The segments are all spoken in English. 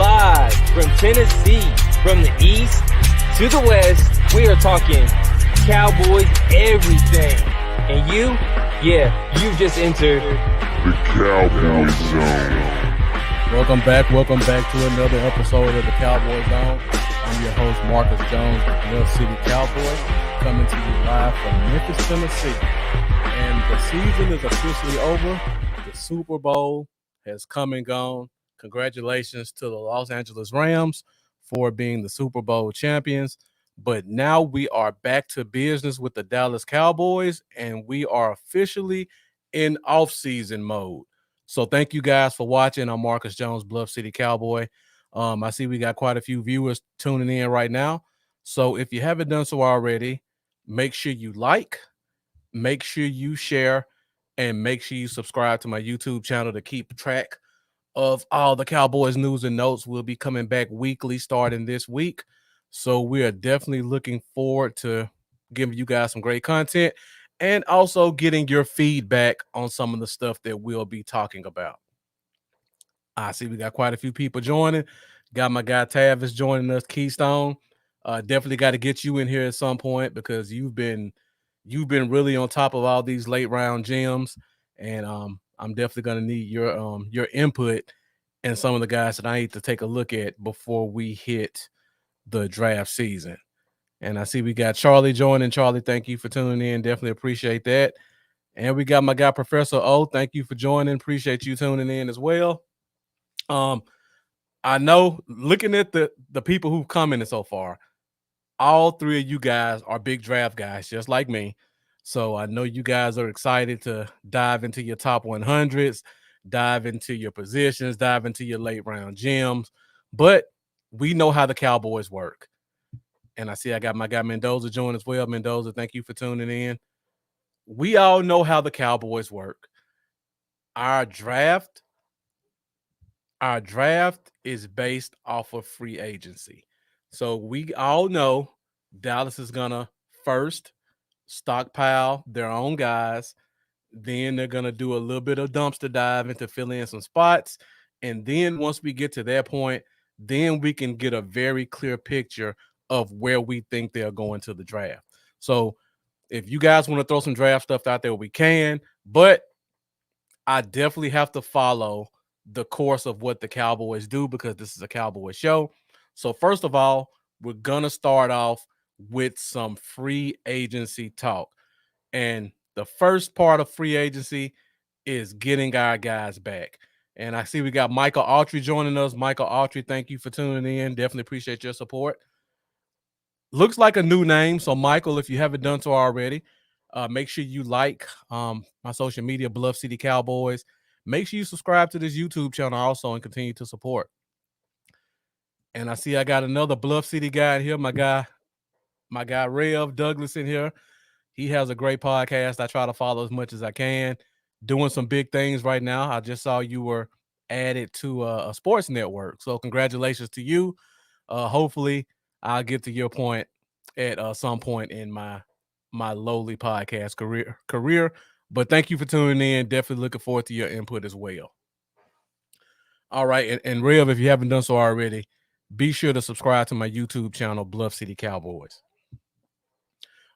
live from Tennessee, from the east to the west. We are talking Cowboys everything. And you've just entered the Cowboy Zone. Welcome back to another episode of the Cowboy Zone. I'm your host, Marcus Jones, the Love City Cowboy, coming to you live from Memphis, Tennessee. And the season is officially over. The Super Bowl has come and gone. Congratulations to the Los Angeles Rams for being the Super Bowl champions. But now we are back to business with the Dallas Cowboys, and we are officially in off-season mode. So thank you guys for watching. I'm Marcus Jones, Bluff City Cowboy. I see we got quite a few viewers tuning in right now. So if you haven't done so already, make sure you like, make sure you share, and make sure you subscribe to my YouTube channel to keep track of all the Cowboys news and notes. We'll be coming back weekly starting this week. So we are definitely looking forward to giving you guys some great content and also getting your feedback on some of the stuff that we'll be talking about. I see we got quite a few people joining. Got my guy Tavis joining us, Keystone. Definitely got to get you in here at some point because you've been really on top of all these late round gems, and I'm definitely gonna need your input and some of the guys that I need to take a look at before we hit the draft season. And I see we got Charlie joining. Charlie, thank you for tuning in. Definitely appreciate that. And we got my guy Professor O. Thank you for joining. Appreciate you tuning in as well. I know looking at the people who've commented so far, all three of you guys are big draft guys, just like me. So I know you guys are excited to dive into your top 100s, dive into your positions, dive into your late round gems. But we know how the Cowboys work. And I see I got my guy Mendoza join as well. Mendoza, thank you for tuning in. We all know how the Cowboys work. Our draft is based off of free agency. So we all know Dallas is going to first stockpile their own guys. Then they're going to do a little bit of dumpster diving to fill in some spots. And then once we get to that point, then we can get a very clear picture of where we think they're going to the draft. So if you guys want to throw some draft stuff out there, we can. But I definitely have to follow the course of what the Cowboys do because this is a Cowboy show. So first of all, we're going to start off with some free agency talk. And the first part of free agency is getting our guys back. And I see we got Michael Autry joining us. Michael Autry, thank you for tuning in. Definitely appreciate your support. Looks like a new name. So, Michael, if you haven't done so already, make sure you like my social media, Bluff City Cowboys. Make sure you subscribe to this YouTube channel also and continue to support. And I see I got another Bluff City guy in here. My guy Rev Douglas in here. He has a great podcast. I try to follow as much as I can. Doing some big things right now. I just saw you were added to a sports network. So congratulations to you. Hopefully I'll get to your point at some point in my lowly podcast career. But thank you for tuning in. Definitely looking forward to your input as well. All right. And Rev, if you haven't done so already, be sure to subscribe to my YouTube channel, Bluff City Cowboys.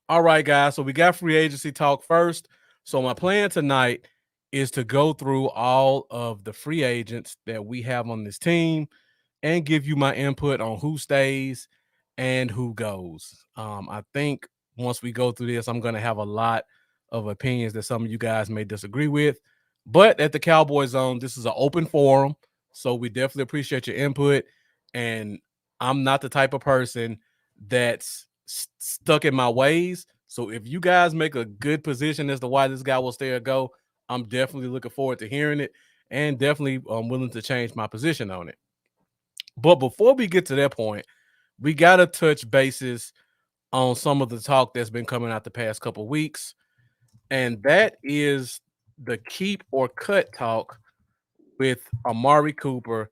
All right, guys. So we got free agency talk first. So my plan tonight is to go through all of the free agents that we have on this team and give you my input on who stays and who goes. I think once we go through this, I'm going to have a lot of opinions that some of you guys may disagree with. But at the Cowboy Zone, this is an open forum. So we definitely appreciate your input. And I'm not the type of person that's stuck in my ways. So if you guys make a good position as to why this guy will stay or go, I'm definitely looking forward to hearing it and definitely willing to change my position on it. But before we get to that point, we got to touch bases on some of the talk that's been coming out the past couple of weeks. And that is the keep or cut talk with Amari Cooper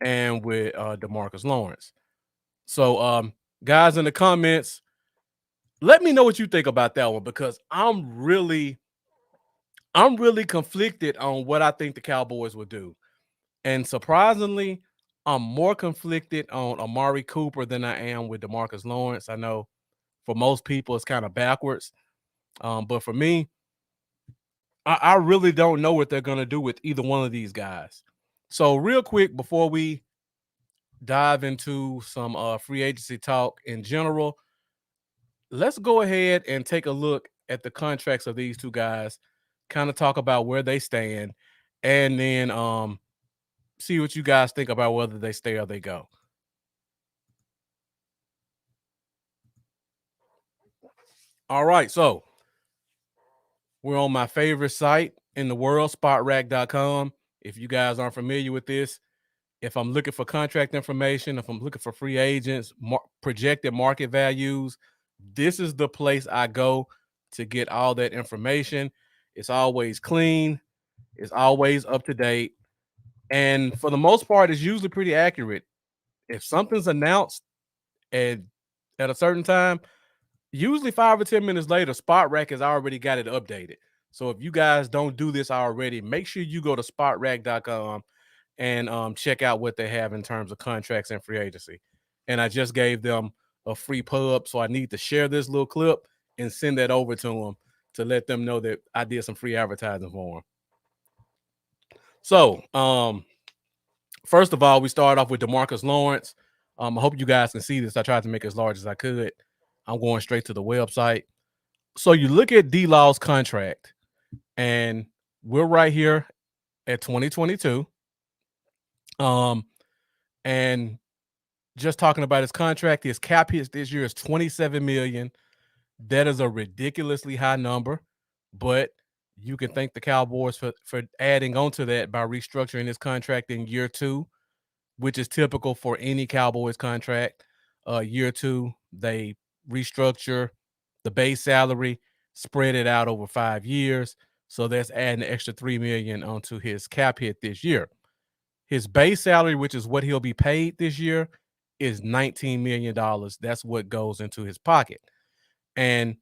and with DeMarcus Lawrence. So, guys in the comments, let me know what you think about that one because I'm really conflicted on what I think the Cowboys will do. And surprisingly, I'm more conflicted on Amari Cooper than I am with DeMarcus Lawrence. I know for most people it's kind of backwards. But for me, I really don't know what they're going to do with either one of these guys. So real quick, before we dive into some free agency talk in general, let's go ahead and take a look at the contracts of these two guys, kind of talk about where they stand, and then see what you guys think about whether they stay or they go. All right, so we're on my favorite site in the world, spotrack.com. If you guys aren't familiar with this, if I'm looking for contract information, if I'm looking for free agents, projected market values, this is the place I go to get all that information. It's always clean, it's always up to date, and for the most part, it's usually pretty accurate. If something's announced at a certain time, usually 5 or 10 minutes later, SpotRack has already got it updated. So if you guys don't do this already, make sure you go to spotrack.com and check out what they have in terms of contracts and free agency. And I just gave them a free pub, so I need to share this little clip and send that over to them to let them know that I did some free advertising for them. So, first of all, we start off with DeMarcus Lawrence. I hope you guys can see this. I tried to make it as large as I could. I'm going straight to the website. So you look at D-Law's contract, and we're right here at 2022. And just talking about his contract, his cap hit this year is $27 million. That is a ridiculously high number, but you can thank the Cowboys for adding on to that by restructuring his contract in year 2, which is typical for any Cowboys contract. Year 2, they restructure the base salary, spread it out over 5 years. So that's adding an extra $3 million onto his cap hit this year. His base salary, which is what he'll be paid this year, is $19 million. That's what goes into his pocket. And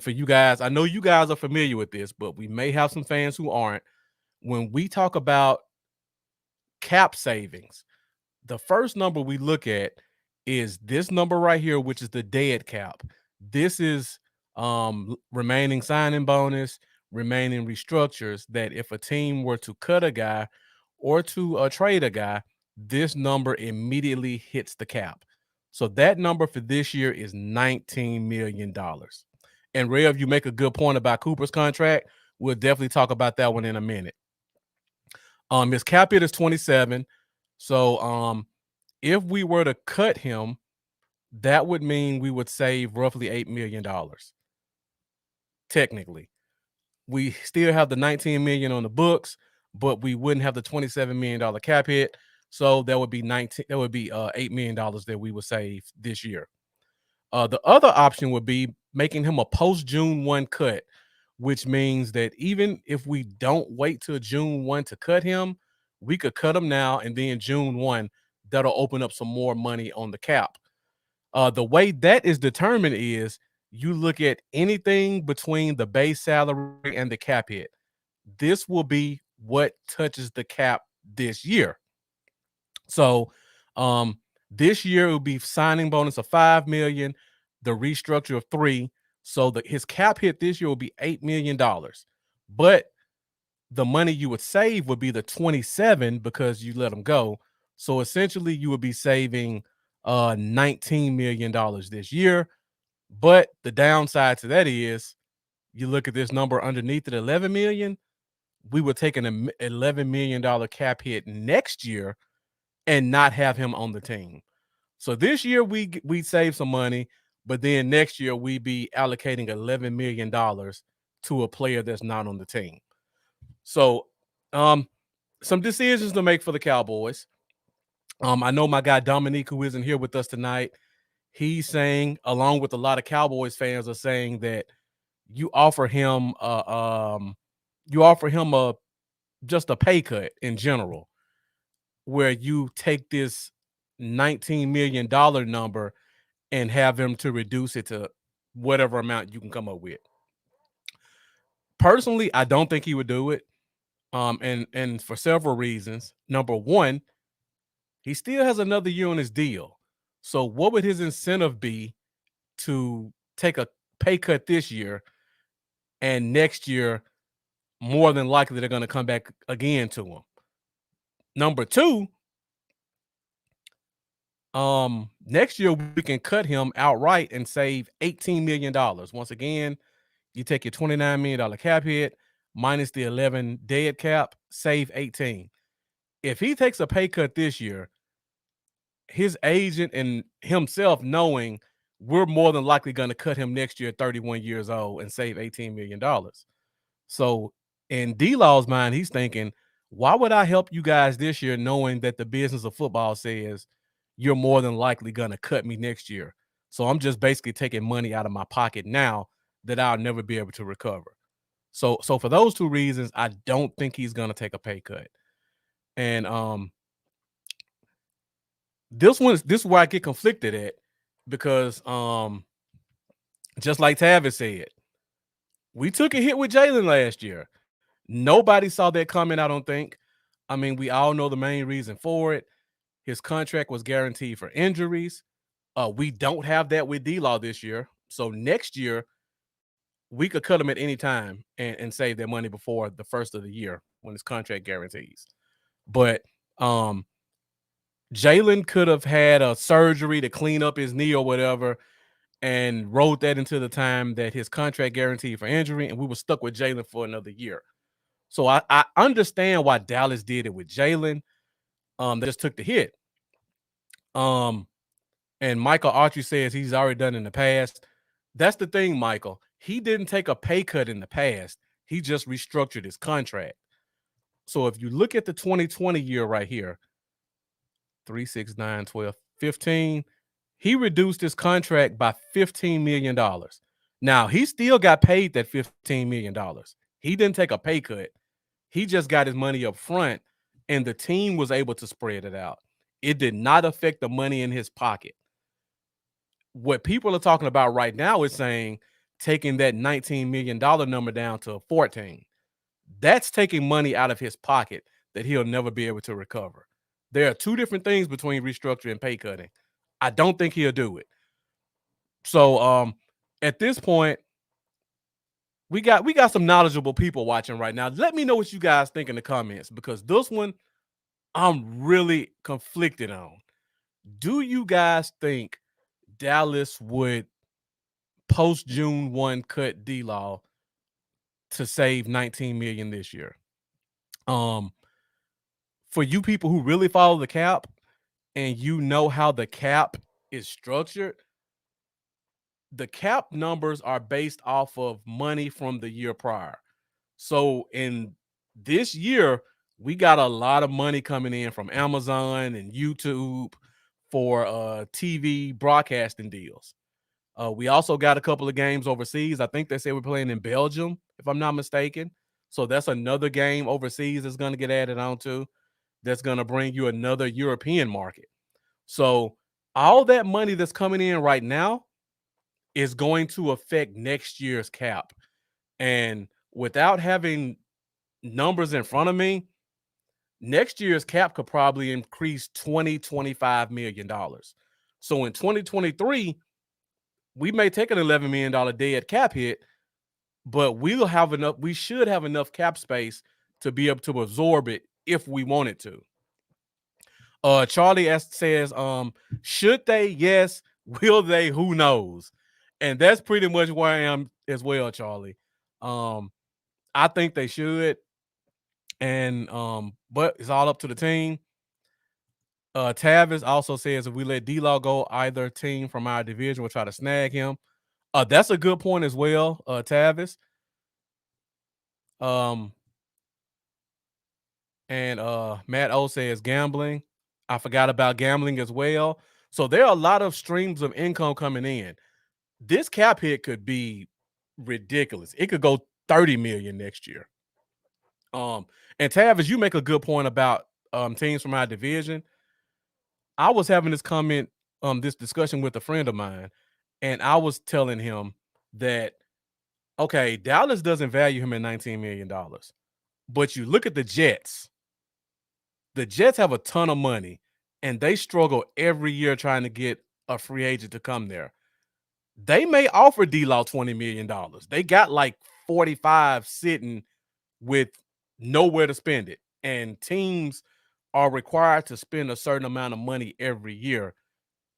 for you guys, I know you guys are familiar with this, but we may have some fans who aren't. When we talk about cap savings, the first number we look at is this number right here, which is the dead cap. This is remaining signing bonus, remaining restructures, that if a team were to cut a guy or to trade a guy, this number immediately hits the cap. So that number for this year is $19 million. And Rev, you make a good point about Cooper's contract. We'll definitely talk about that one in a minute. His cap hit is 27. So if we were to cut him, that would mean we would save roughly $8 million. Technically, we still have the $19 million on the books, but we wouldn't have the $27 million cap hit. So that would be $8 million that we would save this year. The other option would be making him a post June 1 cut, which means that even if we don't wait till June 1 to cut him, we could cut him now, and then June 1, that'll open up some more money on the cap. The way that is determined is you look at anything between the base salary and the cap hit. This will be what touches the cap this year. So this year it will be signing bonus of $5 million, the restructure of $3 million. So his cap hit this year will be $8 million. But the money you would save would be the 27 because you let him go. So essentially you would be saving $19 million this year. But the downside to that is you look at this number underneath it, 11 million, we would take an $11 million cap hit next year and not have him on the team. So this year we save some money, but then next year we be allocating $11 million to a player that's not on the team. So some decisions to make for the Cowboys. I know my guy Dominique, who isn't here with us tonight, he's saying, along with a lot of Cowboys fans are saying, that you offer him just a pay cut in general, where you take this $19 million number and have him to reduce it to whatever amount you can come up with. Personally, I don't think he would do it. And for several reasons. Number one, He still has another year on his deal. So what would his incentive be to take a pay cut this year, and next year more than likely they're going to come back again to him? Number two, next year we can cut him outright and save $18 million. Once again, you take your $29 million cap hit minus the 11 dead cap, save 18. If he takes a pay cut this year, his agent and himself knowing we're more than likely going to cut him next year at 31 years old and save $18 million. So in D-Law's mind, he's thinking, why would I help you guys this year knowing that the business of football says you're more than likely going to cut me next year? So I'm just basically taking money out of my pocket now that I'll never be able to recover. So for those two reasons, I don't think he's going to take a pay cut. And this is where I get conflicted at, because just like Tavis said, we took a hit with Jalen last year. Nobody saw that coming, I don't think. I mean, we all know the main reason for it. His contract was guaranteed for injuries. We don't have that with D-Law this year. So next year, we could cut him at any time and save that money before the first of the year when his contract guarantees. But Jalen could have had a surgery to clean up his knee or whatever and wrote that into the time that his contract guaranteed for injury, and we were stuck with Jalen for another year. So I understand why Dallas did it with Jalen. They just took the hit. And Michael Archie says he's already done in the past. That's the thing, Michael. He didn't take a pay cut in the past. He just restructured his contract. So if you look at the 2020 year right here, 3, 6, 9, 12, 15, he reduced his contract by $15 million. Now, he still got paid that $15 million. He didn't take a pay cut. He just got his money up front, and the team was able to spread it out. It did not affect the money in his pocket. What people are talking about right now is saying taking that $19 million number down to 14. That's taking money out of his pocket that he'll never be able to recover. There are two different things between restructuring and pay cutting. I don't think he'll do it. So at this point, we got some knowledgeable people watching right now. Let me know what you guys think in the comments, because this one I'm really conflicted on. Do you guys think Dallas would post June 1 cut D-Law to save $19 million this year? For you people who really follow the cap and you know how the cap is structured, the cap numbers are based off of money from the year prior. So in this year, we got a lot of money coming in from Amazon and YouTube for TV broadcasting deals. We also got a couple of games overseas. I think they say we're playing in Belgium, if I'm not mistaken. So that's another game overseas that's going to get added on to. That's going to bring you another European market. So all that money that's coming in right now is going to affect next year's cap. And without having numbers in front of me, next year's cap could probably increase $20-25 million. So in 2023, we may take an $11 million dead cap hit, but we should have enough cap space to be able to absorb it if we wanted to. Charlie says, should they? Yes. Will they? Who knows? And that's pretty much where I am as well, Charlie. I think they should. And but it's all up to the team. Tavis also says if we let D-Law go, either team from our division will try to snag him. That's a good point as well, Tavis. And Matt O says gambling. I forgot about gambling as well. So there are a lot of streams of income coming in. This cap hit could be ridiculous. It could go 30 million next year. And Tavis, you make a good point about teams from our division. I was having this discussion with a friend of mine, and I was telling him that, okay, Dallas doesn't value him at $19 million, but you look at the Jets. The Jets have a ton of money, and they struggle every year trying to get a free agent to come there. They may offer D-Law $20 million. They got like 45 sitting with nowhere to spend it. And teams are required to spend a certain amount of money every year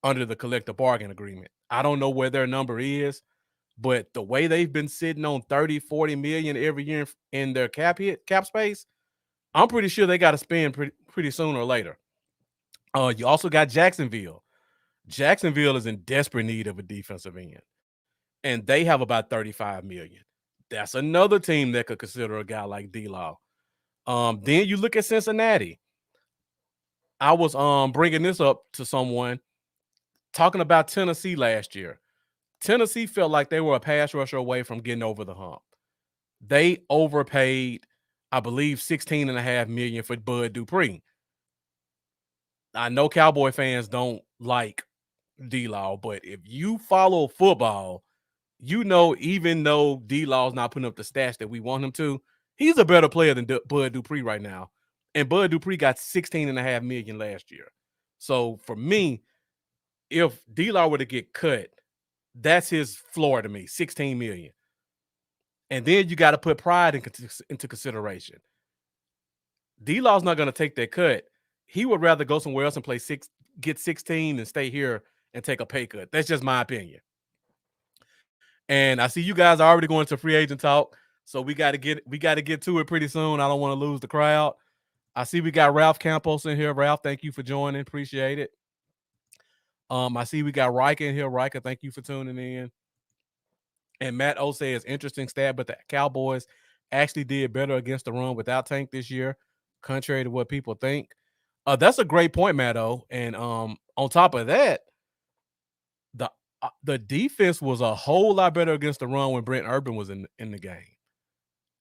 under the collective bargain agreement. I don't know where their number is, but the way they've been sitting on 30, 40 million every year in their cap space, I'm pretty sure they got to spend pretty sooner or later. You also got Jacksonville. Jacksonville is in desperate need of a defensive end, and they have about 35 million. That's another team that could consider a guy like D-Law. Then you look at Cincinnati. I was bringing this up to someone talking about Tennessee last year. Tennessee felt like they were a pass rusher away from getting over the hump. They overpaid, I believe, $16.5 million for Bud Dupree. I know Cowboy fans don't like D-Law, but if you follow football, you know, even though D-Law's not putting up the stats that we want him to, he's a better player than Bud Dupree right now. And Bud Dupree got $16.5 million last year. So for me, if D-Law were to get cut, that's his floor to me, $16 million. And then you got to put pride into consideration. D-Law's not going to take that cut. He would rather go somewhere else and get 16 and stay here and take a pay cut. That's just my opinion. And I see you guys are already going to free agent talk, so we got to get to it pretty soon. I don't want to lose the crowd. I see we got Ralph Campos in here. Ralph, thank you for joining. Appreciate it. I see we got Riker in here. Riker, thank you for tuning in. And Matt O says, interesting stat, but the Cowboys actually did better against the run without Tank this year, contrary to what people think. That's a great point, Matt O. And on top of that, the defense was a whole lot better against the run when Brent Urban was in the game.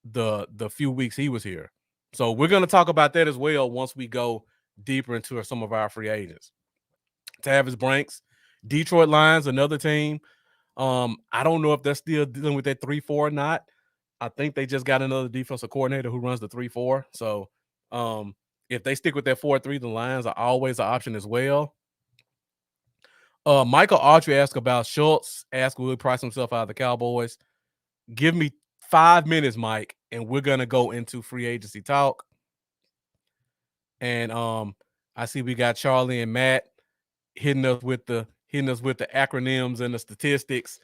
The few weeks he was here. So we're going to talk about that as well once we go deeper into some of our free agents. Tavis Branks, Detroit Lions, another team. I don't know if they're still dealing with that 3-4 or not. I think they just got another defensive coordinator who runs the 3-4. So if they stick with that 4-3, the Lions are always an option as well. Michael Autry asked about Schultz. Asked will he price himself out of the Cowboys. Give me 5 minutes, Mike, and we're gonna go into free agency talk. And I see we got Charlie and Matt hitting us with the acronyms and the statistics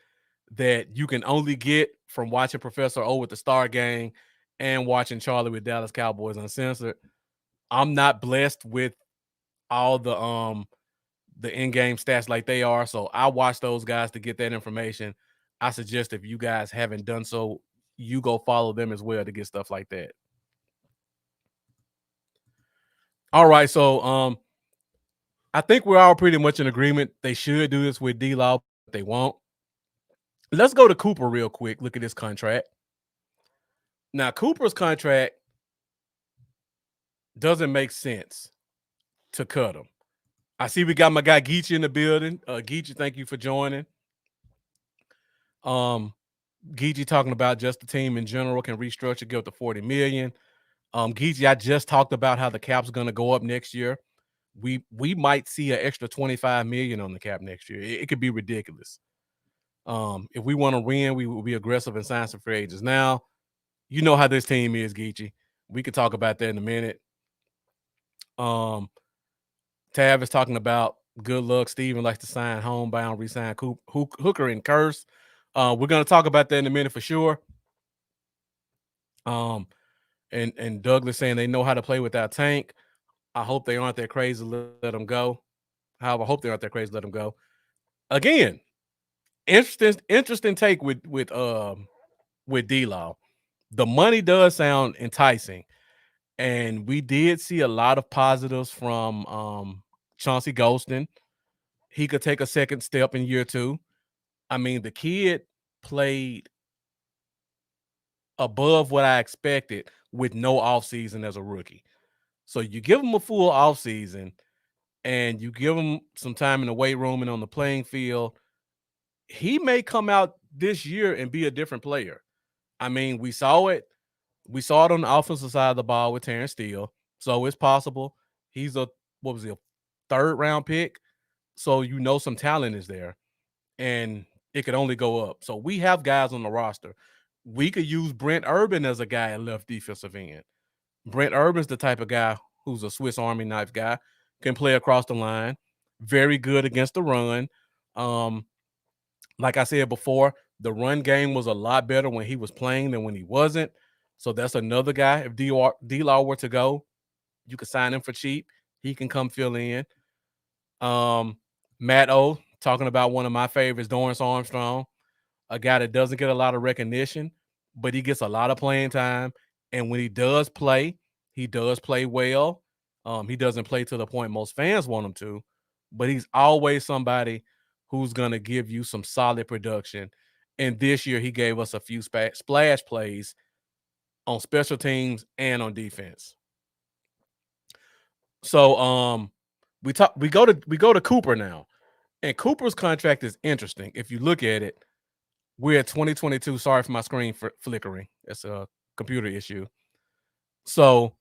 that you can only get from watching Professor O with the Star Gang and watching Charlie with Dallas Cowboys Uncensored. I'm not blessed with all the in-game stats like they are, so I watch those guys to get that information. I suggest if you guys haven't done so, you go follow them as well to get stuff like that. All right, so I think we're all pretty much in agreement. They should do this with D-Law, but they won't. Let's go to Cooper real quick. Look at this contract. Now, Cooper's contract doesn't make sense to cut him. I see we got my guy Geechee in the building. Geechee, thank you for joining. Geechee talking about just the team in general can restructure, go up to $40 million. Geechee, I just talked about how the cap's going to go up next year. We might see an extra $25 million on the cap next year. It could be ridiculous. If we want to win, we will be aggressive and sign some free agents. Now, you know how this team is, Geechee. We could talk about that in a minute. Tav is talking about good luck. Steven likes to sign homebound, resign Hooker and Curse. We're going to talk about that in a minute for sure. And Douglas saying they know how to play without Tank. I hope they aren't that crazy to let them go. However, I hope they aren't that crazy to let them go. Again, interesting take with D-Law. The money does sound enticing. And we did see a lot of positives from Chauncey Golston. He could take a second step in year 2. I mean, the kid played above what I expected with no offseason as a rookie. So you give him a full offseason and you give him some time in the weight room and on the playing field, he may come out this year and be a different player. I mean, we saw it. We saw it on the offensive side of the ball with Terrence Steele. So it's possible. He's a 3rd-round pick, so you know some talent is there, and it could only go up. So we have guys on the roster. We could use Brent Urban as a guy at left defensive end. Brent Urban's the type of guy who's a Swiss Army knife guy, can play across the line, very good against the run. Like I said before, the run game was a lot better when he was playing than when he wasn't. So that's another guy. If D-Law were to go, you could sign him for cheap. He can come fill in. Matt O, talking about one of my favorites, Dorrance Armstrong, a guy that doesn't get a lot of recognition, but he gets a lot of playing time. And when he does play well. He doesn't play to the point most fans want him to, but he's always somebody who's going to give you some solid production. And this year he gave us a few splash plays on special teams and on defense. So we go to Cooper now. And Cooper's contract is interesting. If you look at it, we're at 2022. Sorry for my screen for flickering. It's a computer issue. So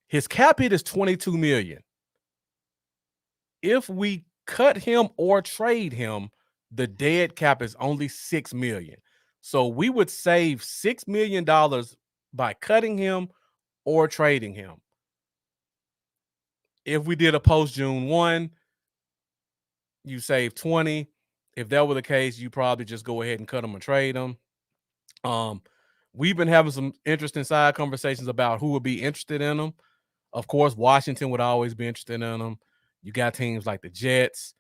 his cap hit is $22 million. If we cut him or trade him, the dead cap is only $6 million. So we would save $6 million by cutting him or trading him. If we did a post June 1, you save 20. If that were the case, you probably just go ahead and cut him or trade him. We've been having some interesting side conversations about who would be interested in him. Of course, Washington would always be interested in him. You got teams like the Jets.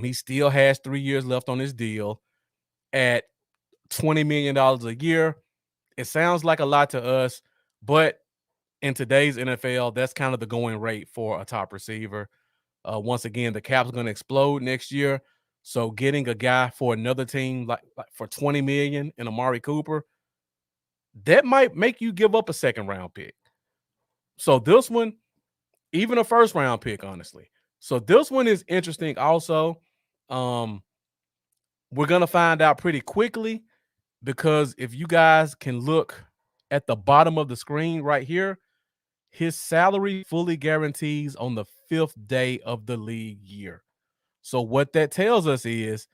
He still has 3 years left on his deal at $20 million a year. It sounds like a lot to us, but in today's NFL, that's kind of the going rate for a top receiver. Once again, the cap's going to explode next year. So getting a guy for another team like for $20 million in Amari Cooper, that might make you give up a 2nd-round pick. So this one, even a 1st-round pick, honestly. So this one is interesting also. We're going to find out pretty quickly, because if you guys can look at the bottom of the screen right here, his salary fully guarantees on the 5th day of the league year. So what that tells us is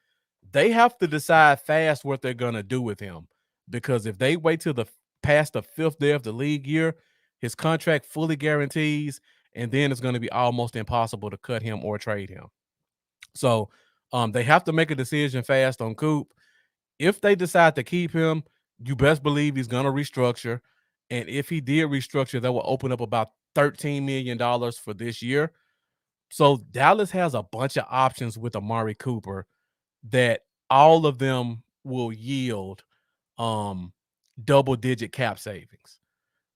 they have to decide fast what they're going to do with him, because if they wait till past the 5th day of the league year, his contract fully guarantees, and then it's going to be almost impossible to cut him or trade him. So they have to make a decision fast on Coop. If they decide to keep him, you best believe he's going to restructure. And if he did restructure, that will open up about $13 million for this year. So Dallas has a bunch of options with Amari Cooper that all of them will yield double-digit cap savings.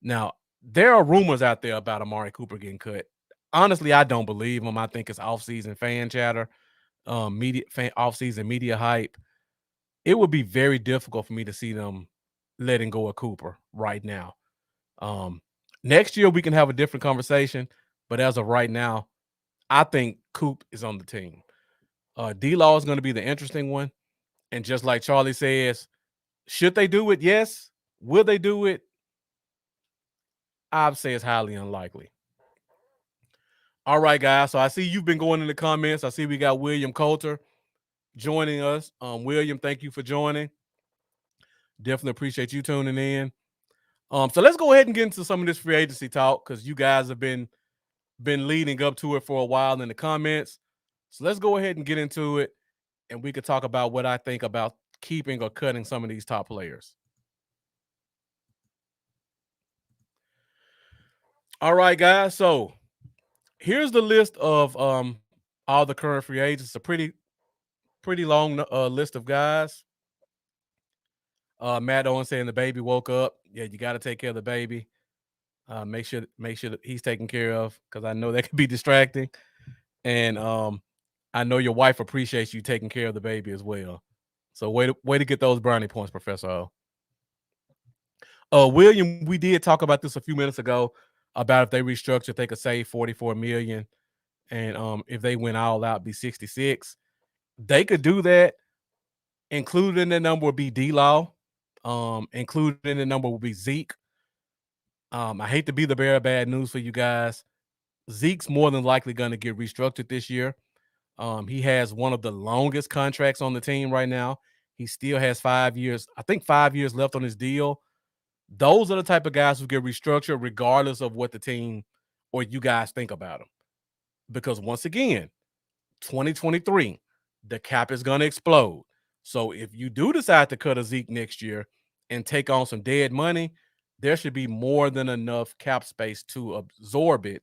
Now, there are rumors out there about Amari Cooper getting cut. Honestly, I don't believe them. I think it's off-season fan chatter, off-season media hype. It would be very difficult for me to see them letting go of Cooper right now. Next year, we can have a different conversation, but as of right now, I think Coop is on the team. D-Law is going to be the interesting one. And just like Charlie says, should they do it? Yes. Will they do it? I'd say it's highly unlikely. All right, guys. So I see you've been going in the comments. I see we got William Coulter joining us. William, thank you for joining. Definitely appreciate you tuning in. So let's go ahead and get into some of this free agency talk, because you guys have been leading up to it for a while in the comments. So let's go ahead and get into it, and we could talk about what I think about keeping or cutting some of these top players. All right, guys. So here's the list of all the current free agents. A pretty long list of guys. Matt Owen saying the baby woke up. Yeah, you got to take care of the baby. Make sure that he's taken care of, because I know that can be distracting. And I know your wife appreciates you taking care of the baby as well. So way to get those brownie points, Professor O. William, we did talk about this a few minutes ago about if they restructure, they could save $44 million, and if they went all out, be 66. They could do that. Included in the number would be D-Law. Included in the number would be Zeke. I hate to be the bearer of bad news for you guys. Zeke's more than likely going to get restructured this year. He has one of the longest contracts on the team right now. He still has 5 years, I think 5 years left on his deal. Those are the type of guys who get restructured regardless of what the team or you guys think about them. Because once again, 2023, the cap is going to explode. So if you do decide to cut a Zeke next year and take on some dead money, there should be more than enough cap space to absorb it,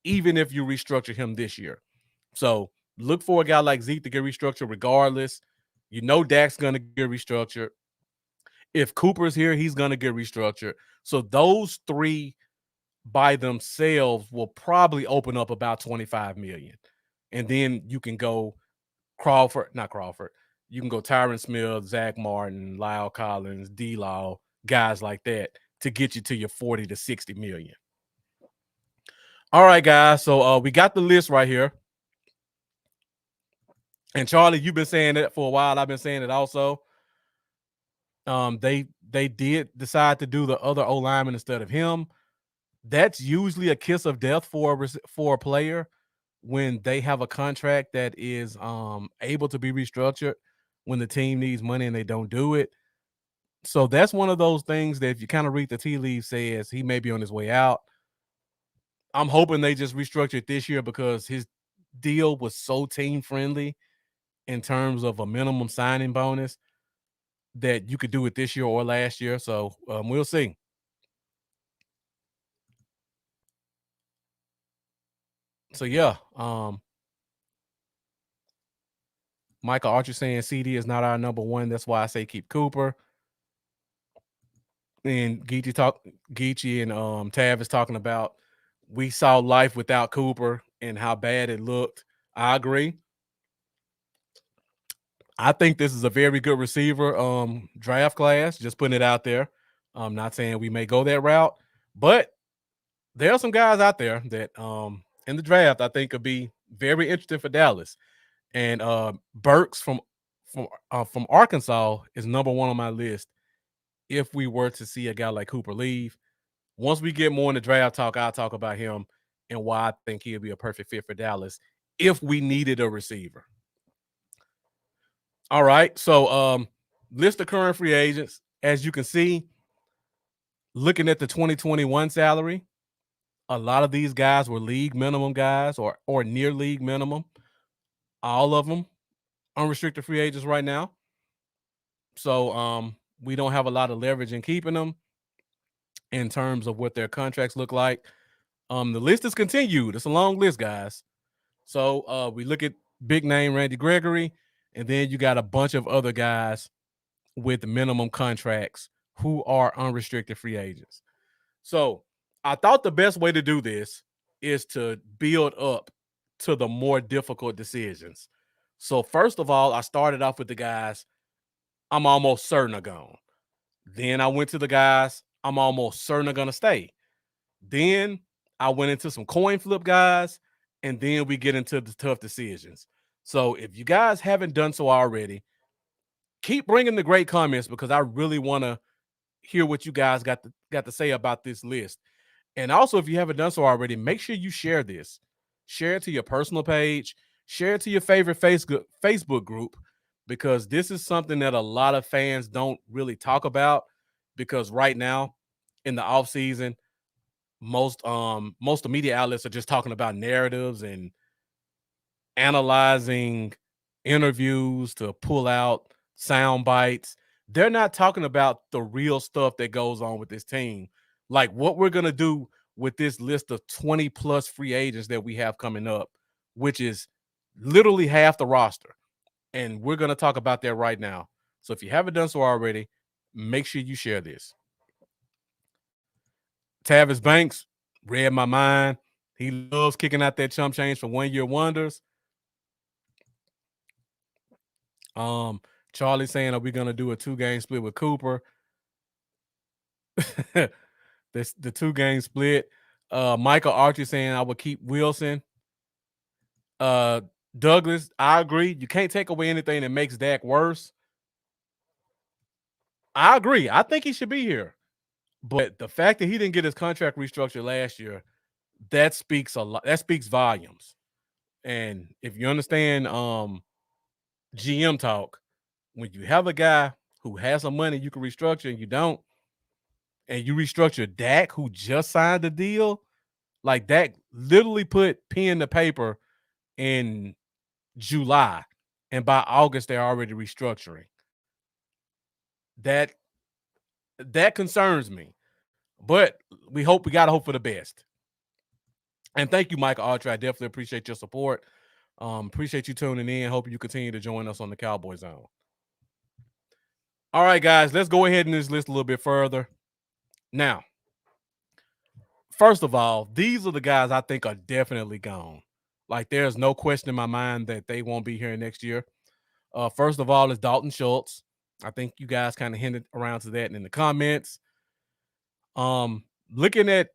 even if you restructure him this year. So look for a guy like Zeke to get restructured regardless. You know Dak's going to get restructured. If Cooper's here, he's going to get restructured. So those three by themselves will probably open up about $25 million. And then you can go not Crawford. You can go Tyron Smith, Zach Martin, Lyle Collins, D-Law, guys like that to get you to your 40 to 60 million. All right, guys. So we got the list right here. And Charlie, you've been saying it for a while. I've been saying it also. They did decide to do the other O-lineman instead of him. That's usually a kiss of death for a player when they have a contract that is able to be restructured when the team needs money and they don't do it. So that's one of those things that if you kind of read the tea leaves says he may be on his way out. I'm hoping they just restructure it this year because his deal was so team friendly in terms of a minimum signing bonus that you could do it this year or last year. So we'll see. So yeah, Michael Archer saying CD is not our number one. That's why I say keep Cooper. And Geechee and Tav is talking about we saw life without Cooper and how bad it looked. I agree. I think this is a very good receiver draft class. Just putting it out there. I'm not saying we may go that route, but there are some guys out there that in the draft I think could be very interesting for Dallas. And Burks from Arkansas is number one on my list. If we were to see a guy like Cooper leave, once we get more in the draft talk, I'll talk about him and why I think he'll be a perfect fit for Dallas if we needed a receiver. All right, so list of current free agents. As you can see, looking at the 2021 salary, a lot of these guys were league minimum guys or near league minimum. All of them unrestricted free agents right now. So we don't have a lot of leverage in keeping them in terms of what their contracts look like. The list is continued. It's a long list, guys. So we look at big name Randy Gregory, and then you got a bunch of other guys with minimum contracts who are unrestricted free agents. So I thought the best way to do this is to build up to the more difficult decisions. So first of all, I started off with the guys I'm almost certain are gone. Then I went to the guys I'm almost certain are going to stay. Then I went into some coin flip guys, and then we get into the tough decisions. So if you guys haven't done so already, keep bringing the great comments because I really want to hear what you guys got to say about this list. And also, if you haven't done so already, make sure you share this. Share it to your personal page. Share it to your favorite Facebook group because this is something that a lot of fans don't really talk about because right now in the offseason, most of the media outlets are just talking about narratives and analyzing interviews to pull out sound bites. They're not talking about the real stuff that goes on with this team. Like what we're going to do with this list of 20 plus free agents that we have coming up, which is literally half the roster. And we're going to talk about that right now. So if you haven't done so already, make sure you share this. Tavis Banks read my mind. He loves kicking out that chump change for 1 year wonders. Charlie saying, are we going to do a 2-game split with Cooper? The 2-game split. Michael Archie saying I would keep Wilson. Douglas, I agree. You can't take away anything that makes Dak worse. I agree. I think he should be here. But the fact that he didn't get his contract restructured last year, that speaks a lot. That speaks volumes. And if you understand GM talk, when you have a guy who has some money you can restructure and you don't, and you restructure Dak, who just signed the deal, like Dak literally put pen to paper in July, and by August they're already restructuring. That concerns me, but we gotta hope for the best. And thank you, Michael Archer. I definitely appreciate your support. Appreciate you tuning in. Hope you continue to join us on the Cowboy Zone. All right, guys, let's go ahead and this list a little bit further. Now, first of all, these are the guys I think are definitely gone. Like, there's no question in my mind that they won't be here next year. First of all, is Dalton Schultz. I think you guys kind of hinted around to that in the comments. Looking at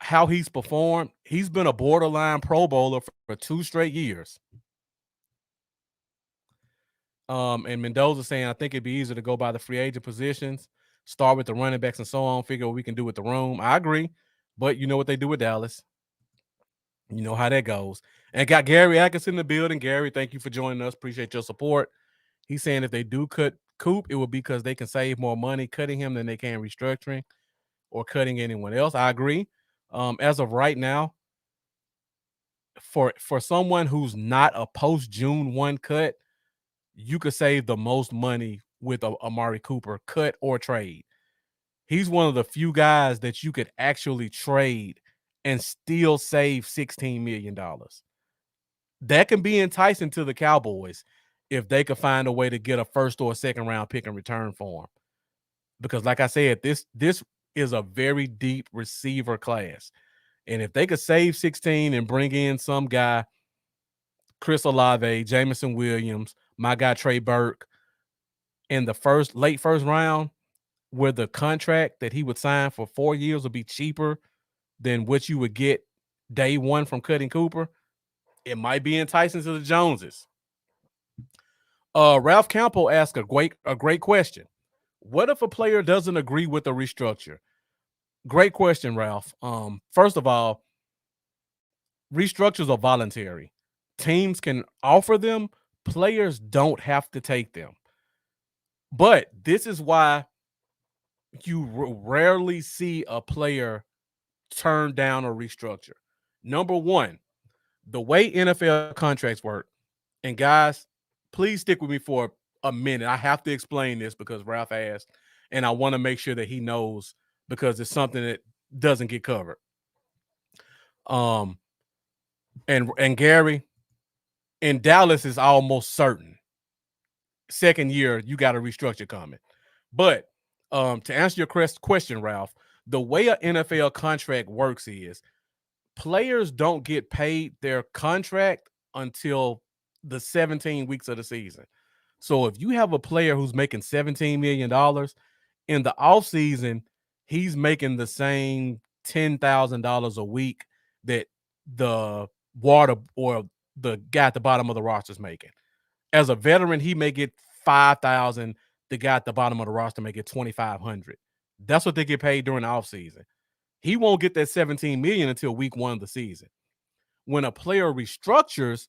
how he's performed, he's been a borderline Pro Bowler for 2 straight years. And Mendoza saying, I think it'd be easier to go by the free agent positions, start with the running backs and so on, figure what we can do with the room. I agree, but you know what they do with Dallas. You know how that goes. And got Gary Atkinson in the building. Gary, thank you for joining us. Appreciate your support. He's saying if they do cut Coop, it will be because they can save more money cutting him than they can restructuring or cutting anyone else. I agree. As of right now, for someone who's not a post June 1 cut, you could save the most money with Amari Cooper, cut or trade. He's one of the few guys that you could actually trade and still save $16 million. That can be enticing to the Cowboys if they could find a way to get a first or a second round pick in return for him. Because like I said, this is a very deep receiver class. And if they could save 16 and bring in some guy, Chris Olave, Jameson Williams, my guy Trey Burke, in the late first round, where the contract that he would sign for 4 years would be cheaper than what you would get day one from cutting Cooper, it might be enticing to the Joneses. Ralph Campo asked a great question. What if a player doesn't agree with the restructure? Great question, Ralph. First of all, restructures are voluntary. Teams can offer them. Players don't have to take them. But this is why you rarely see a player turn down a restructure. Number one, the way NFL contracts work, and guys, please stick with me for a minute. I have to explain this because Ralph asked, and I want to make sure that he knows because it's something that doesn't get covered. And Gary, in Dallas is almost certain. Second year, you got a restructure coming. But to answer your question, Ralph, the way an NFL contract works is players don't get paid their contract until the 17 weeks of the season. So if you have a player who's making $17 million in the offseason, he's making the same $10,000 a week that the water or the guy at the bottom of the roster is making. As a veteran, he may get $5,000. The guy at the bottom of the roster may get $2,500. That's what they get paid during the offseason. He won't get that $17 million until week 1 of the season. When a player restructures,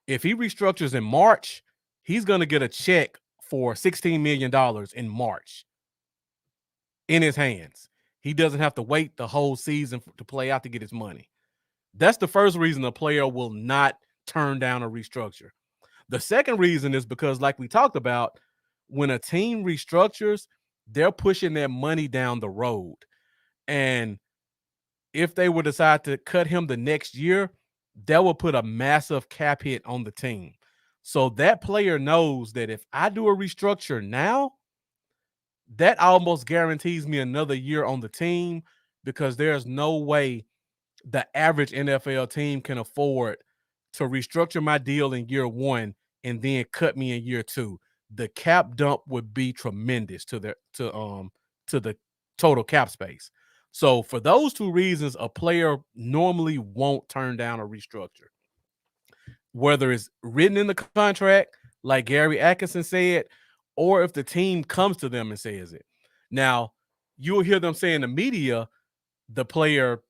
if he restructures in March, he's going to get a check for $16 million in March in his hands. He doesn't have to wait the whole season to play out to get his money. That's the first reason a player will not turn down a restructure. The second reason is because, like we talked about, when a team restructures, they're pushing their money down the road. And if they would decide to cut him the next year, that will put a massive cap hit on the team. So that player knows that if I do a restructure now, that almost guarantees me another year on the team because there's no way the average NFL team can afford to restructure my deal in year 1 and then cut me in year 2. The cap dump would be tremendous to the total cap space. So for those two reasons, a player normally won't turn down a restructure. Whether it's written in the contract, like Gary Atkinson said, or if the team comes to them and says it. Now, you'll hear them say in the media, the player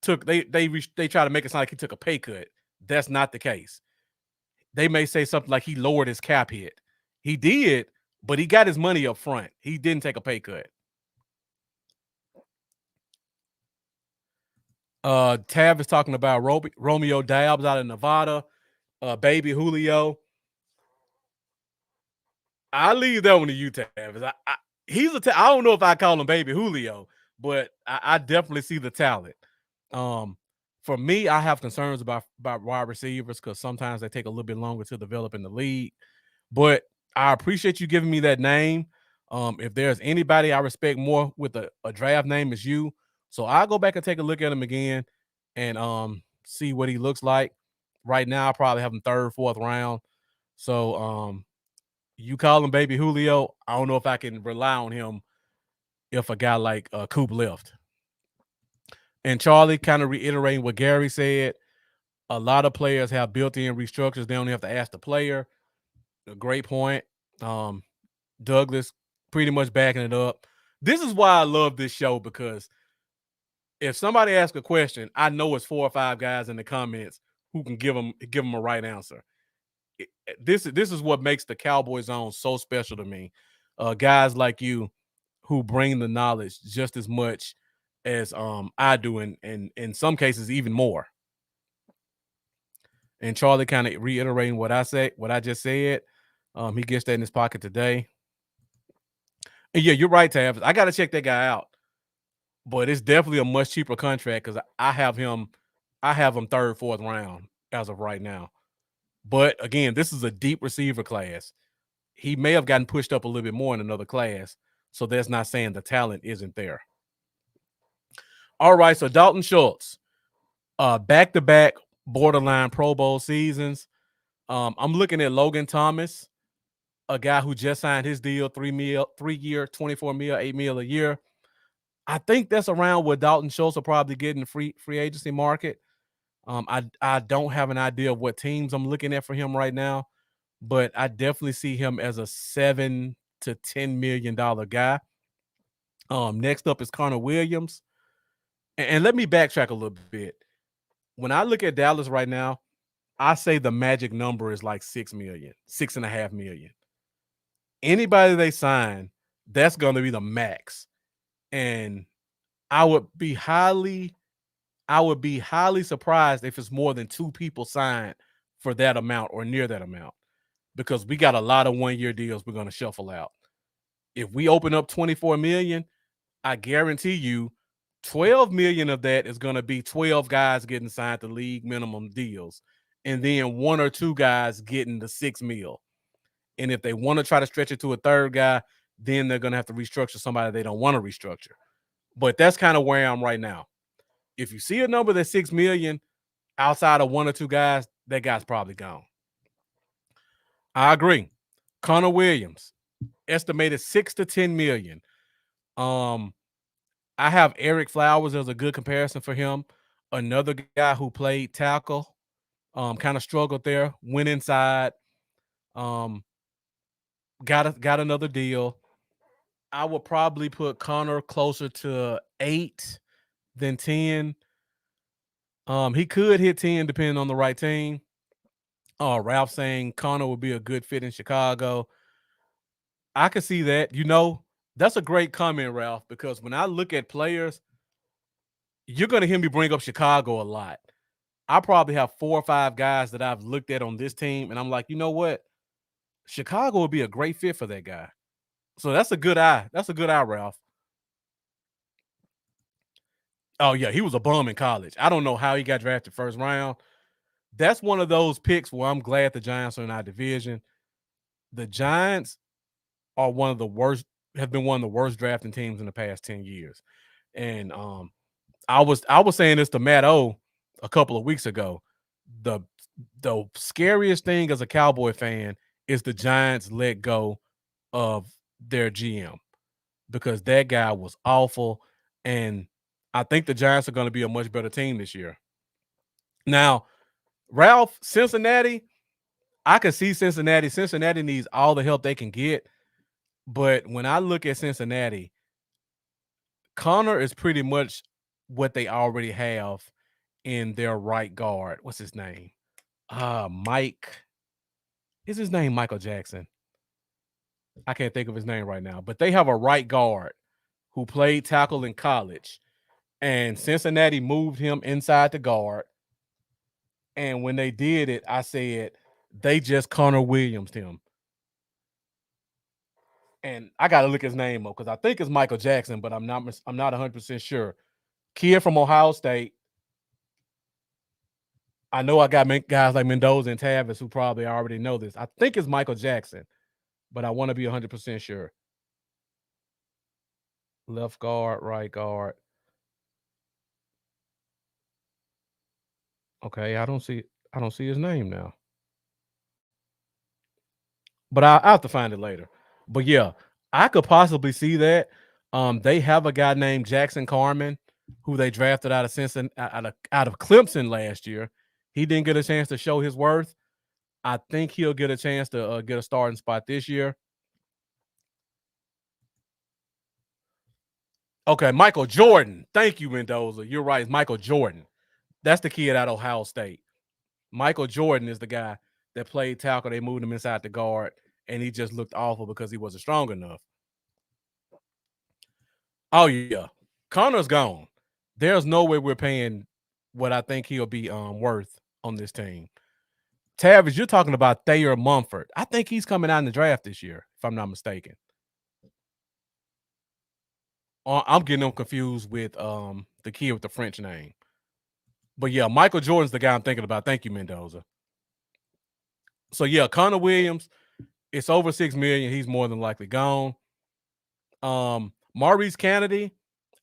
they try to make it sound like he took a pay cut. That's not the case. They may say something like he lowered his cap hit. He did, but he got his money up front. He didn't take a pay cut. Tav is talking about Romeo Doubs out of Nevada. Baby Julio. I leave that one to you, Tav. I don't know if I call him Baby Julio, but I definitely see the talent. For me, I have concerns about wide receivers because sometimes they take a little bit longer to develop in the league. But I appreciate you giving me that name. If there's anybody I respect more with a draft name, is you. So I'll go back and take a look at him again and see what he looks like. Right now, I probably have him 3rd, 4th round. So you call him Baby Julio. I don't know if I can rely on him if a guy like Coop left. And Charlie kind of reiterating what Gary said. A lot of players have built-in restructures. They only have to ask the player. A great point. Douglas pretty much backing it up. This is why I love this show, because if somebody asks a question, I know it's 4 or 5 guys in the comments who can give them a right answer. This is what makes the Cowboy Zone so special to me. Guys like you who bring the knowledge just as much as I do, and in some cases even more. And Charlie kind of reiterating what I just said. He gets that in his pocket today. And yeah, you're right, Tav. I got to check that guy out. But it's definitely a much cheaper contract because I have him 3rd, 4th round as of right now. But again, this is a deep receiver class. He may have gotten pushed up a little bit more in another class. So that's not saying the talent isn't there. All right, so Dalton Schultz, back-to-back borderline Pro Bowl seasons. I'm looking at Logan Thomas, a guy who just signed his deal, 3-year, $24 million, $8 million a year. I think that's around what Dalton Schultz will probably get in the free agency market. I don't have an idea of what teams I'm looking at for him right now, but I definitely see him as a $7 to $10 million guy. Next up is Connor Williams. And let me backtrack a little bit. When I look at Dallas right now, I say the magic number is like $6 million, $6.5 million. Anybody they sign, that's going to be the max. And I would be highly surprised if it's more than 2 people signed for that amount or near that amount, because we got a lot of 1-year deals we're going to shuffle out. If we open up $24 million, I guarantee you 12 million of that is going to be 12 guys getting signed to league minimum deals, and then 1 or 2 guys getting the $6 million. And if they want to try to stretch it to a 3rd guy, then they're going to have to restructure somebody they don't want to restructure. But that's kind of where I'm right now. If you see a number that's $6 million outside of 1 or 2 guys, that guy's probably gone. I agree. Connor Williams, estimated $6 to $10 million. I have Eric Flowers as a good comparison for him. Another guy who played tackle, kind of struggled there, went inside, got another deal. I would probably put Connor closer to 8 than 10. He could hit 10 depending on the right team. Ralph saying Connor would be a good fit in Chicago. I could see that. That's a great comment, Ralph, because when I look at players, you're going to hear me bring up Chicago a lot. I probably have 4 or 5 guys that I've looked at on this team, and I'm like, you know what? Chicago would be a great fit for that guy. So that's a good eye. That's a good eye, Ralph. Oh, yeah, he was a bum in college. I don't know how he got drafted 1st round. That's one of those picks where I'm glad the Giants are in our division. The Giants are have been one of the worst drafting teams in the past 10 years. And I was saying this to Matt O a couple of weeks ago. The scariest thing as a Cowboy fan is the Giants let go of their GM, because that guy was awful. And I think the Giants are going to be a much better team this year. Now, Ralph, Cincinnati, I can see Cincinnati. Cincinnati needs all the help they can get. But when I look at Cincinnati, Connor is pretty much what they already have in their right guard. What's his name? Mike. Is his name Michael Jackson? I can't think of his name right now, but they have a right guard who played tackle in college, and Cincinnati moved him inside the guard. And when they did it, I said they just Connor Williams him. And I got to look his name up because I think it's Michael Jackson, but I'm not 100% sure. Kid from Ohio State. I know I got guys like Mendoza and Tavis who probably already know this. I think it's Michael Jackson, but I want to be 100% sure. Left guard, right guard. Okay, I don't see his name now. But I'll have to find it later. But yeah, I could possibly see that. They have a guy named Jackson Carman who they drafted out of Clemson last year. He didn't get a chance to show his worth. I think he'll get a chance to get a starting spot this year. Okay, Michael Jordan. Thank you, Mendoza. You're right. It's Michael Jordan. That's the kid out of Ohio State. Michael Jordan is the guy that played tackle. They moved him inside the guard, and he just looked awful because he wasn't strong enough. Oh, yeah. Connor's gone. There's no way we're paying what I think he'll be worth on this team. Tavis, you're talking about Thayer Mumford. I think he's coming out in the draft this year, if I'm not mistaken. I'm getting them confused with the kid with the French name. But yeah, Michael Jordan's the guy I'm thinking about. Thank you, Mendoza. So yeah, Connor Williams, it's over $6 million. He's more than likely gone. Maurice Kennedy,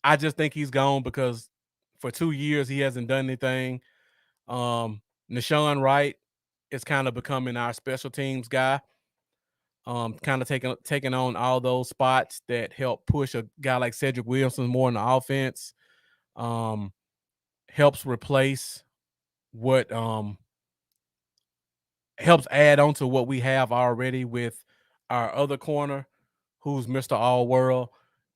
I just think he's gone because for 2 years he hasn't done anything. Nashawn Wright is kind of becoming our special teams guy. Kind of taking on all those spots that help push a guy like Cedric Wilson more in the offense. Helps replace what helps add on to what we have already with our other corner, who's Mr. All-World.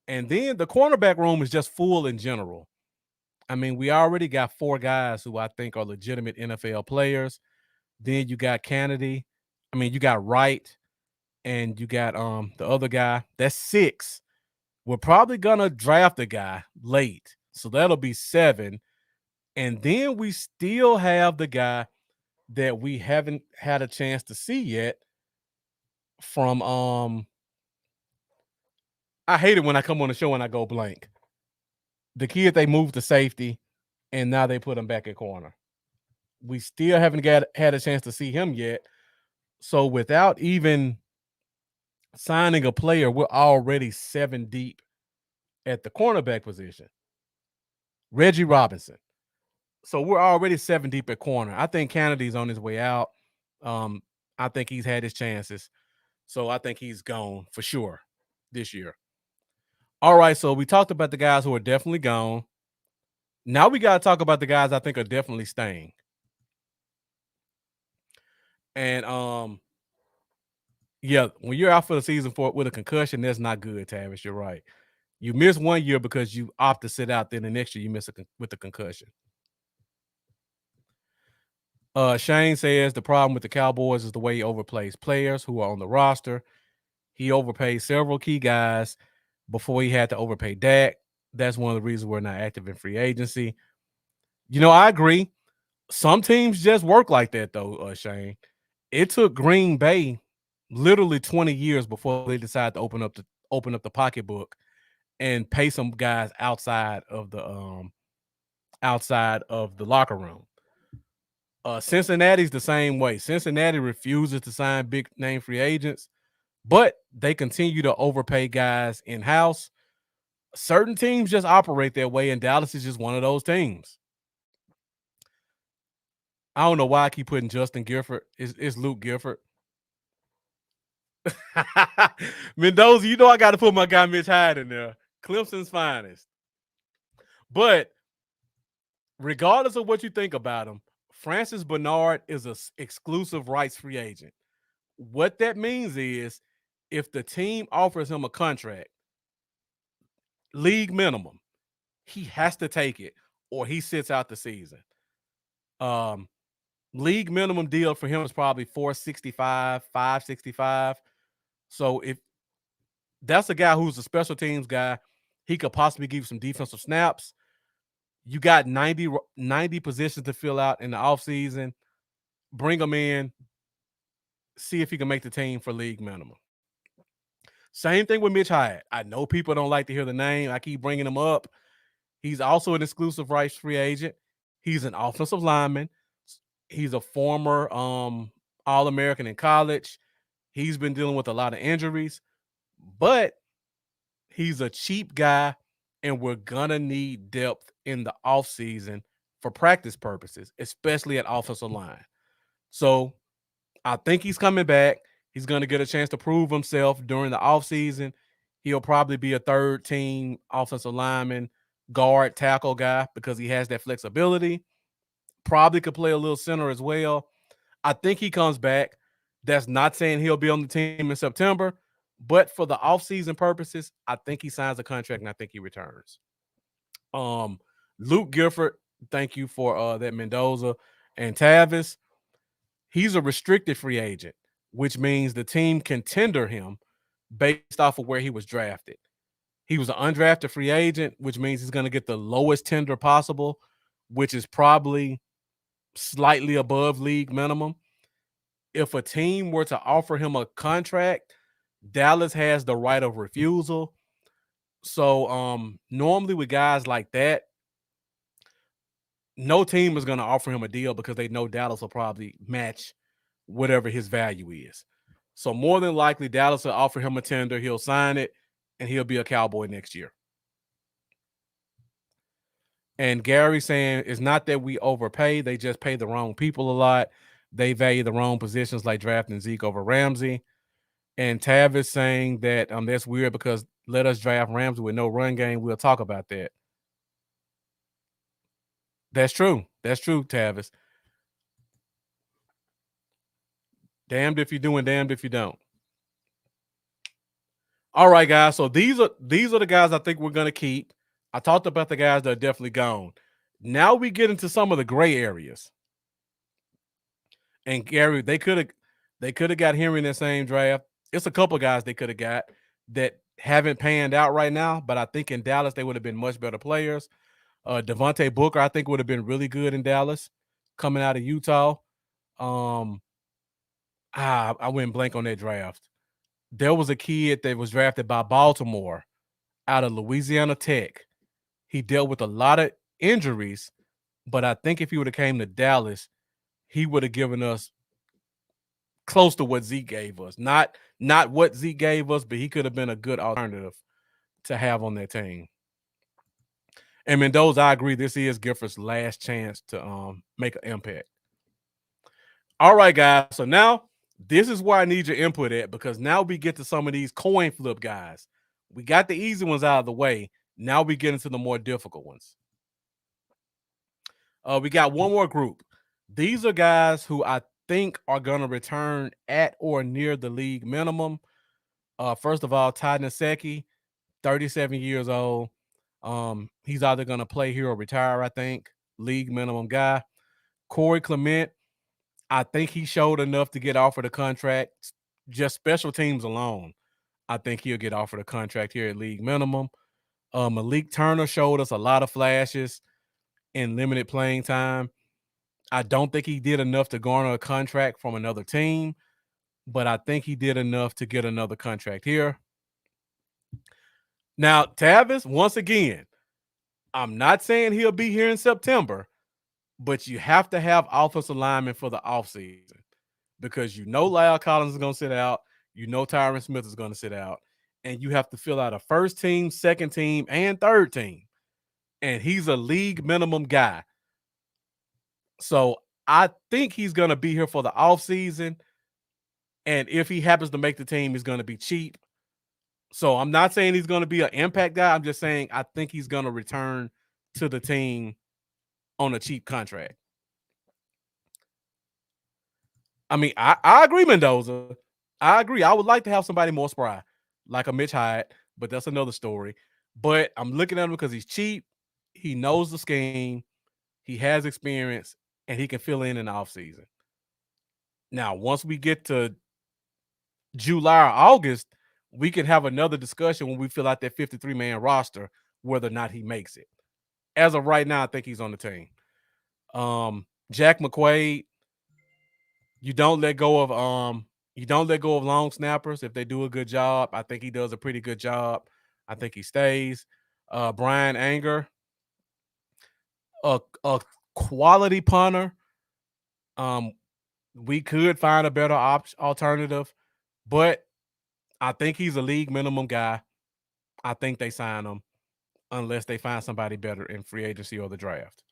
And then the cornerback room is just full in general. I mean, we already got 4 guys who I think are legitimate NFL players. Then you got Kennedy. I mean, you got Wright, and you got the other guy. That's 6. We're probably gonna draft a guy late, so that'll be 7. And then we still have the guy that we haven't had a chance to see yet from I hate it when I come on the show and I go blank. The kid they moved to safety, and now they put him back at corner. We still haven't had a chance to see him yet. So without even signing a player, we're already 7 deep at the cornerback position. Reggie Robinson. So we're already 7 deep at corner. I think Kennedy's on his way out. I think he's had his chances. So I think he's gone for sure this year. All right, so we talked about the guys who are definitely gone. Now we got to talk about the guys I think are definitely staying. And yeah, when you're out for the season with a concussion, that's not good, Tavis. You're right. You miss 1 year because you opt to sit out. Then the next year you miss with a concussion. Shane says the problem with the Cowboys is the way he overplays players who are on the roster. He overpaid several key guys before he had to overpay Dak. That's one of the reasons we're not active in free agency. You know, I agree. Some teams just work like that, though, Shane. It took Green Bay literally 20 years before they decided to open up the pocketbook and pay some guys outside of the locker room. Cincinnati's the same way. Cincinnati refuses to sign big name free agents, but they continue to overpay guys in-house. Certain teams just operate that way, and Dallas is just one of those teams. I don't know why I keep putting Justin Gifford. It's Luke Gifford. Mendoza, you know I got to put my guy Mitch Hyde in there. Clemson's finest. But regardless of what you think about him, Francis Bernard is an exclusive rights free agent. What that means is if the team offers him a contract, league minimum, he has to take it or he sits out the season. League minimum deal for him is probably 465, 565. So if that's a guy who's a special teams guy, he could possibly give you some defensive snaps. You got 90 positions to fill out in the offseason. Bring him in, see if he can make the team for league minimum. Same thing with Mitch Hyatt. I know people don't like to hear the name. I keep bringing him up. He's also an exclusive rights free agent. He's an offensive lineman. He's a former All-American in college. He's been dealing with a lot of injuries, but he's a cheap guy, and we're going to need depth in the offseason for practice purposes, especially at offensive line. So I think he's coming back. He's going to get a chance to prove himself during the offseason. He'll probably be a third-team offensive lineman, guard, tackle guy because he has that flexibility. Probably could play a little center as well. I think he comes back. That's not saying he'll be on the team in September, but for the offseason purposes, I think he signs a contract and I think he returns. Luke Gifford, thank you for that Mendoza and Tavis. He's a restricted free agent, which means the team can tender him based off of where he was drafted. He was an undrafted free agent, which means he's going to get the lowest tender possible, which is probably slightly above league minimum. If a team were to offer him a contract, Dallas has the right of refusal. So normally with guys like that, no team is going to offer him a deal because they know Dallas will probably match whatever his value is. So more than likely, Dallas will offer him a tender. He'll sign it, and he'll be a Cowboy next year. And Gary saying it's not that we overpay. They just pay the wrong people a lot. They value the wrong positions like drafting Zeke over Ramsey. And Tavis saying that that's weird because let us draft Ramsey with no run game. We'll talk about that. That's true. That's true, Tavis. Damned if you do and damned if you don't. All right, guys. So these are the guys I think we're going to keep. I talked about the guys that are definitely gone. Now we get into some of the gray areas. And Gary, they could have got Henry in the same draft. It's a couple guys they could have got that haven't panned out right now, but I think in Dallas they would have been much better players. Devontae Booker, I think, would have been really good in Dallas coming out of Utah. I went blank on that draft. There was a kid that was drafted by Baltimore out of Louisiana Tech. He dealt with a lot of injuries, but I think if he would have came to Dallas, he would have given us close to what Zeke gave us. Not what Zeke gave us, but he could have been a good alternative to have on that team. And Mendoza, I agree, this is Gifford's last chance to make an impact. All right, guys. So now this is where I need your input at, because now we get to some of these coin flip guys. We got the easy ones out of the way. Now we get into the more difficult ones. We got one more group. These are guys who I think are going to return at or near the league minimum. First of all, Ty Nsekhe, 37 years old. He's either going to play here or retire, I think. League minimum guy. Corey Clement, I think he showed enough to get offered a contract. Just special teams alone, I think he'll get offered a contract here at league minimum. Malik Turner showed us a lot of flashes in limited playing time. I don't think he did enough to garner a contract from another team, but I think he did enough to get another contract here. Now, Tavis, once again, I'm not saying he'll be here in September, but you have to have offensive linemen for the offseason because you know Lyle Collins is going to sit out. You know Tyron Smith is going to sit out. And you have to fill out a first team, second team, and third team. And he's a league minimum guy. So I think he's going to be here for the offseason. And if he happens to make the team, he's going to be cheap. So I'm not saying he's going to be an impact guy. I'm just saying I think he's going to return to the team on a cheap contract. I mean, I agree, Mendoza. I agree. I would like to have somebody more spry, like a Mitch Hyatt, but that's another story. But I'm looking at him because he's cheap. He knows the scheme. He has experience, and he can fill in the offseason. Now, once we get to July or August, we can have another discussion when we fill out that 53-man roster, whether or not he makes it. As of right now, I think he's on the team. Jack McQuaid, you don't let go of long snappers if they do a good job. I think he does a pretty good job. I think he stays. Brian Anger, a quality punter. We could find a better alternative, but I think he's a league minimum guy. I think they sign him unless they find somebody better in free agency or the draft.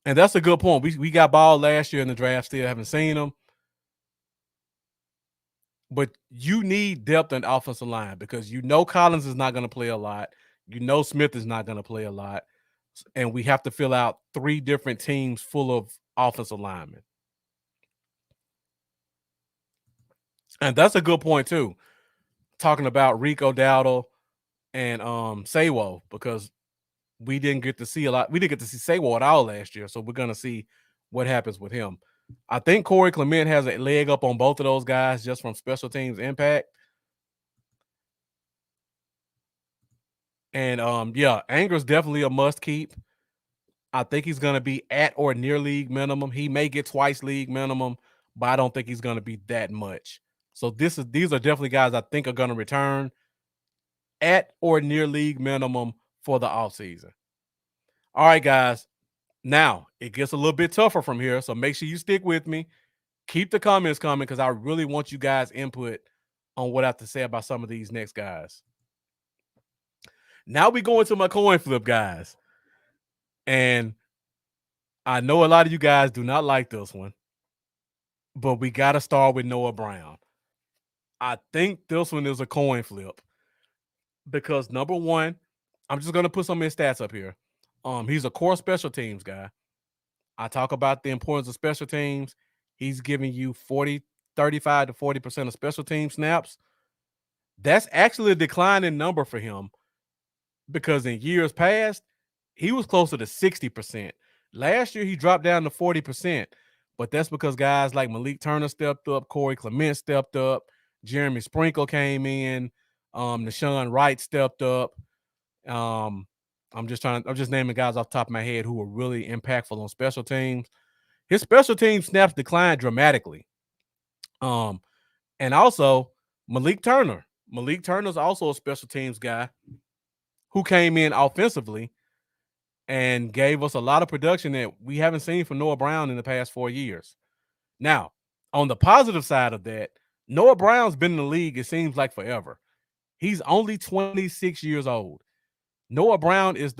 And that's a good point. We got Ball last year in the draft, still haven't seen him. But you need depth in offensive line because you know Collins is not going to play a lot. You know Smith is not going to play a lot. And we have to fill out 3 different teams full of offensive linemen. And that's a good point too. Talking about Rico Dowdle and Sawo, because we didn't get to see a lot. We didn't get to see Sawo at all last year, so we're going to see what happens with him. I think Corey Clement has a leg up on both of those guys just from special teams impact. And Anger's definitely a must keep. I think he's going to be at or near league minimum. He may get twice league minimum, but I don't think he's going to be that much. So these are definitely guys I think are going to return at or near league minimum for the offseason. All right, guys. Now, it gets a little bit tougher from here, so make sure you stick with me. Keep the comments coming because I really want you guys' input on what I have to say about some of these next guys. Now we go into my coin flip, guys. And I know a lot of you guys do not like this one, but we got to start with Noah Brown. I think this one is a coin flip because, number one, I'm just going to put some of his stats up here. He's a core special teams guy. I talk about the importance of special teams. He's giving you 35 to 40% of special team snaps. That's actually a declining number for him because in years past, he was closer to 60%. Last year, he dropped down to 40%, but that's because guys like Malik Turner stepped up, Corey Clement stepped up, Jeremy Sprinkle came in, Nashawn Wright stepped up. I'm just naming guys off the top of my head who were really impactful on special teams. His special team snaps declined dramatically. And also Malik Turner. Malik Turner's also a special teams guy who came in offensively and gave us a lot of production that we haven't seen from Noah Brown in the past 4 years. Now, on the positive side of that, Noah Brown's been in the league, it seems like forever. He's only 26 years old. Noah Brown is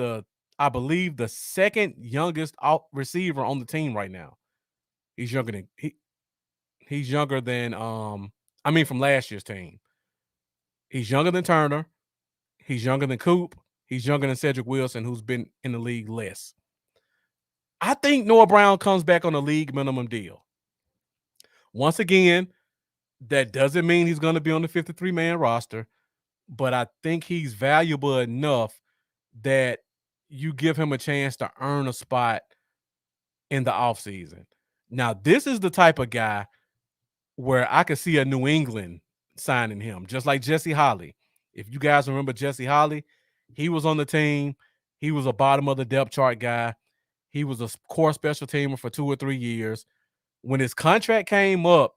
I believe, the second youngest receiver on the team right now. He's younger than from last year's team. He's younger than Turner. He's younger than Coop. He's younger than Cedric Wilson, who's been in the league less. I think Noah Brown comes back on a league minimum deal. Once again, that doesn't mean he's going to be on the 53-man roster, but I think he's valuable enough that you give him a chance to earn a spot in the offseason. Now, this is the type of guy where I could see a New England signing him, just like Jesse Holley. If you guys remember Jesse Holley, he was on the team. He was a bottom of the depth chart guy. He was a core special teamer for 2 or 3 years. When his contract came up,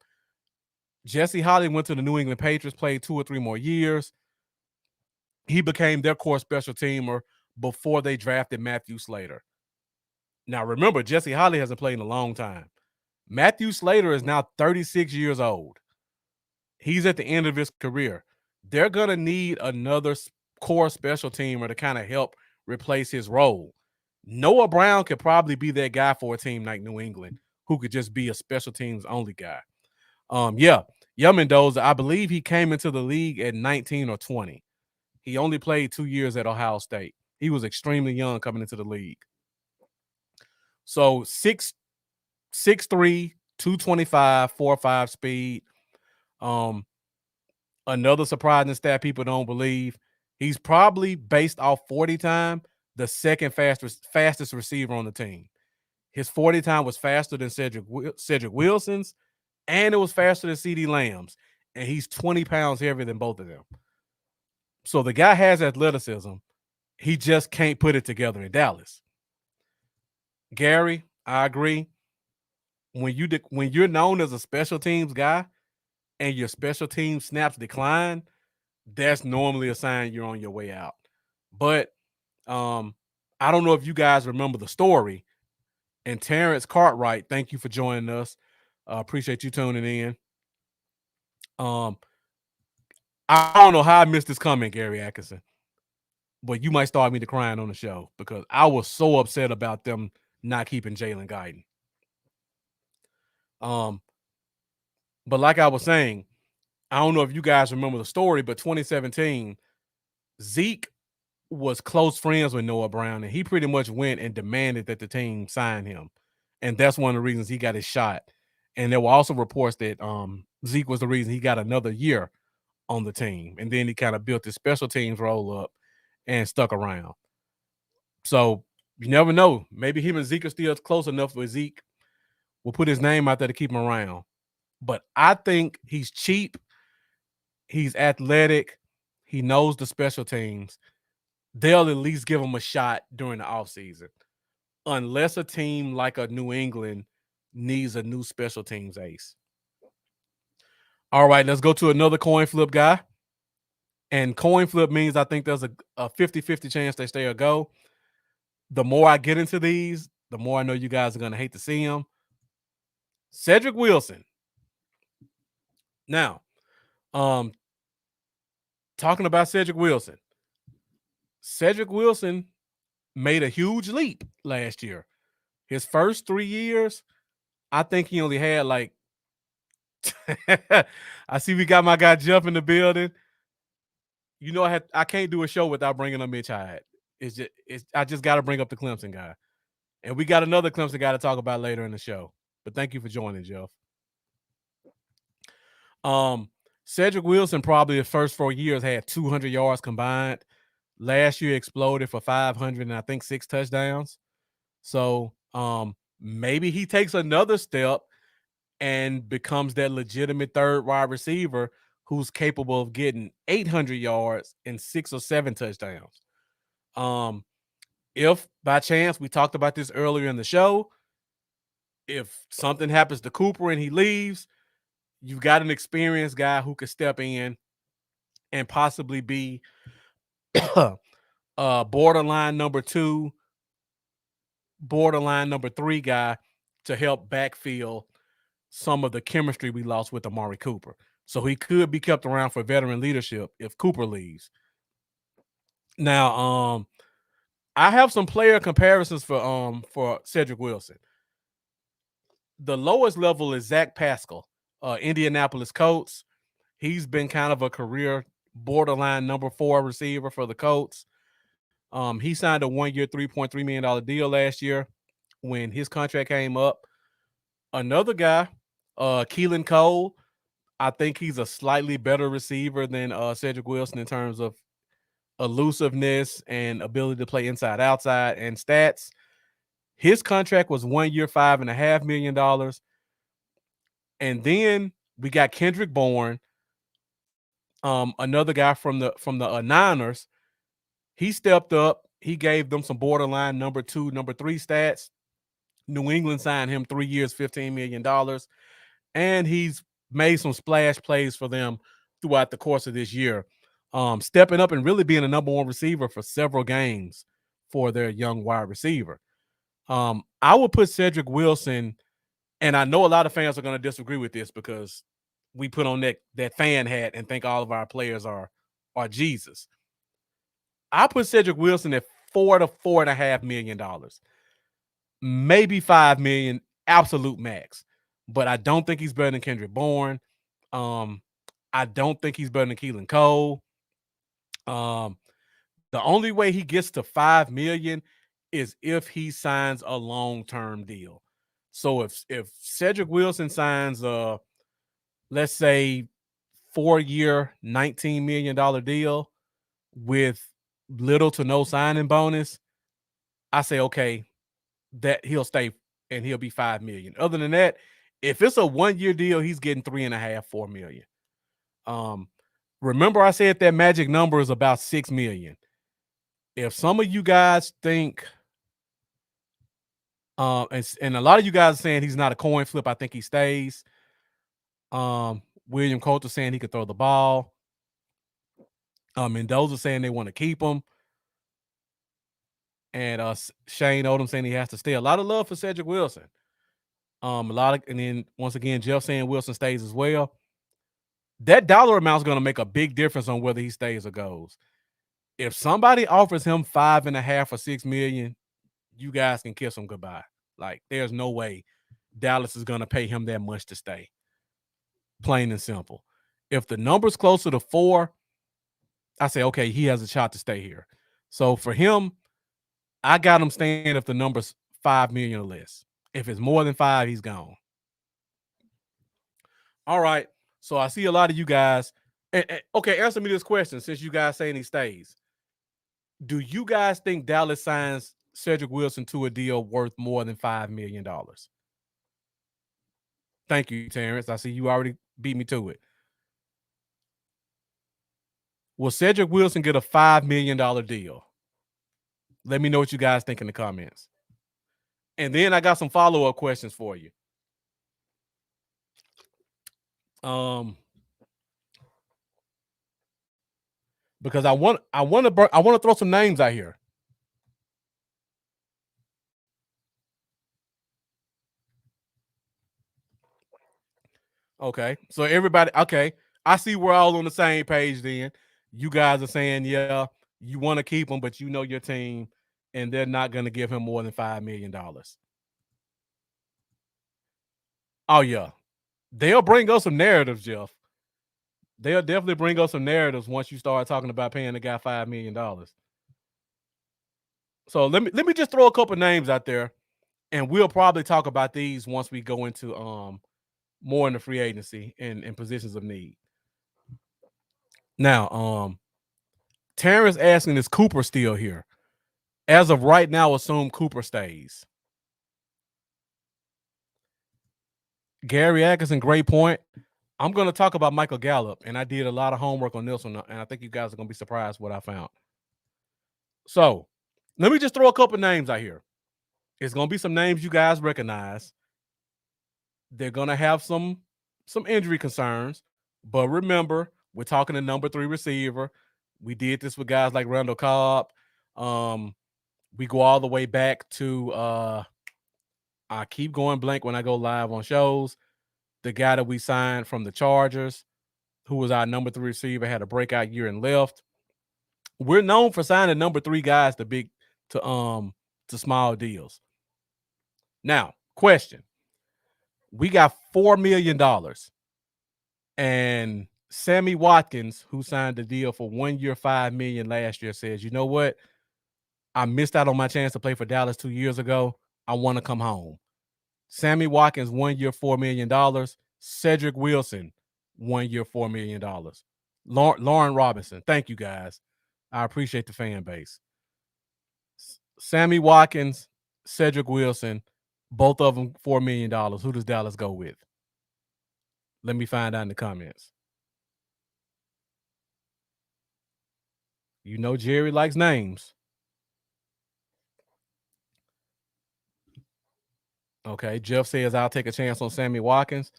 Jesse Holley went to the New England Patriots, played 2 or 3 more years. He became their core special teamer before they drafted Matthew Slater. Now, remember, Jesse Holley hasn't played in a long time. Matthew Slater is now 36 years old. He's at the end of his career. They're going to need another core special teamer to kind of help replace his role. Noah Brown could probably be that guy for a team like New England who could just be a special teams only guy. Mendoza, I believe he came into the league at 19 or 20. He only played 2 years at Ohio State. He was extremely young coming into the league. So 6'3", 225, 4.5 speed. Another surprising stat people don't believe. He's probably, based off 40 time, the second fastest receiver on the team. His 40 time was faster than Cedric Wilson's, and it was faster than CeeDee Lamb's. And he's 20 pounds heavier than both of them. So the guy has athleticism. He just can't put it together in Dallas. Gary, I agree. When you're known as a special teams guy and your special team snaps decline, that's normally a sign you're on your way out. But I don't know if you guys remember the story. And Terrence Cartwright, thank you for joining us. Appreciate you tuning in. I don't know how I missed this comment, Gary Atkinson, but you might start me to crying on the show because I was so upset about them not keeping Jalen Guyton. But like I was saying, I don't know if you guys remember the story, but 2017, Zeke was close friends with Noah Brown, and he pretty much went and demanded that the team sign him. And that's one of the reasons he got his shot. And there were also reports that Zeke was the reason he got another year on the team. And then he kind of built his special teams roll up and stuck around. So you never know. Maybe him and Zeke are still close enough where Zeke will put his name out there to keep him around. But I think he's cheap. He's athletic. He knows the special teams. They'll at least give him a shot during the offseason. Unless a team like a New England needs a new special teams ace. All right, let's go to another coin flip guy. And coin flip means I think there's a 50-50 chance they stay or go. The more I get into these, the more I know you guys are going to hate to see him. Cedric Wilson. Now, talking about Cedric Wilson. Cedric Wilson made a huge leap last year. His first 3 years, I think he only had like I see we got my guy Jeff in the building. You know, I can't do a show without bringing up Mitch Hyatt. I just got to bring up the Clemson guy. And we got another Clemson guy to talk about later in the show. But thank you for joining, Jeff. Cedric Wilson probably the first 4 years had 200 yards combined. Last year exploded for 500 and I think 6 touchdowns. So maybe he takes another step and becomes that legitimate third wide receiver who's capable of getting 800 yards and 6 or 7 touchdowns. If by chance, we talked about this earlier in the show, if something happens to Cooper and he leaves, you've got an experienced guy who could step in and possibly be borderline number 2, borderline number 3 guy to help backfill some of the chemistry we lost with Amari Cooper. So he could be kept around for veteran leadership if Cooper leaves. Now, I have some player comparisons for Cedric Wilson. The lowest level is Zach Pascal, Indianapolis Colts. He's been kind of a career borderline number 4 receiver for the Colts. He signed a 1-year, $3.3 million deal last year when his contract came up. Another guy, Keelan Cole, I think he's a slightly better receiver than Cedric Wilson in terms of elusiveness and ability to play inside, outside, and stats. His contract was 1 year, $5.5 million. And then we got Kendrick Bourne, another guy from the Niners. He stepped up. He gave them some borderline number 2, number 3 stats. New England signed him 3 years, $15 million. And he's made some splash plays for them throughout the course of this year, stepping up and really being a number 1 receiver for several games for their young wide receiver. I would put Cedric Wilson, and I know a lot of fans are going to disagree with this because we put on that fan hat and think all of our players are Jesus. I put Cedric Wilson at $4 to $4.5 million, maybe $5 million, absolute max. But I don't think he's better than Kendrick Bourne. I don't think he's better than Keelan Cole. The only way he gets to $5 million is if he signs a long-term deal. So if Cedric Wilson signs let's say 4-year, $19 million deal, with little to no signing bonus, I say, okay, that he'll stay and he'll be $5 million. Other than that, if it's a 1-year deal, he's getting 3.5, $4 million. Remember I said that magic number is about $6 million. If some of you guys think, and a lot of you guys are saying he's not a coin flip, I think he stays. William Coulter saying he could throw the ball. Mendoza saying they want to keep him. And Shane Odom saying he has to stay. A lot of love for Cedric Wilson. And then once again, Jeff saying Wilson stays as well. That dollar amount is going to make a big difference on whether he stays or goes. If somebody offers him 5.5 or $6 million, you guys can kiss him goodbye. Like, there's no way Dallas is going to pay him that much to stay. Plain and simple. If the number's closer to 4, I say, okay, he has a shot to stay here. So for him, I got him staying if the number's $5 million or less. If it's more than 5, he's gone. All right. So I see a lot of you guys. Okay, answer me this question since you guys saying he stays. Do you guys think Dallas signs Cedric Wilson to a deal worth more than $5 million? Thank you, Terrence. I see you already beat me to it. Will Cedric Wilson get a $5 million deal? Let me know what you guys think in the comments. And then I got some follow-up questions for you. Because I want to throw some names out here. Okay, so everybody, okay, I see we're all on the same page. Then you guys are saying, yeah, you want to keep him, but you know your team, and they're not going to give him more than $5 million. Oh yeah, they'll bring us some narratives, Jeff. They'll definitely bring us some narratives once you start talking about paying the guy $5 million. So let me just throw a couple names out there, and we'll probably talk about these once we go into more in the free agency and positions of need. Now, Terrence asking, is Cooper still here? As of right now, assume Cooper stays. Gary Atkinson, great point. I'm going to talk about Michael Gallup, and I did a lot of homework on this one, and I think you guys are going to be surprised what I found. So let me just throw a couple names out here. It's going to be some names you guys recognize. They're going to have some injury concerns, but remember, we're talking a number 3 receiver. We did this with guys like Randall Cobb. We go all the way back to I keep going blank when I go live on shows. The guy that we signed from the Chargers, who was our number 3 receiver, had a breakout year and left. We're known for signing number 3 guys to small deals. Now, question. We got $4 million. And Sammy Watkins, who signed the deal for 1 year, $5 million last year, says, you know what? I missed out on my chance to play for Dallas 2 years ago. I want to come home. Sammy Watkins, 1 year, $4 million. Cedric Wilson, 1 year, $4 million. Lauren Robinson. Thank you, guys. I appreciate the fan base. Sammy Watkins, Cedric Wilson, both of them $4 million. Who does Dallas go with? Let me find out in the comments. You know Jerry likes names. Okay, Jeff says I'll take a chance on Sammy Watkins.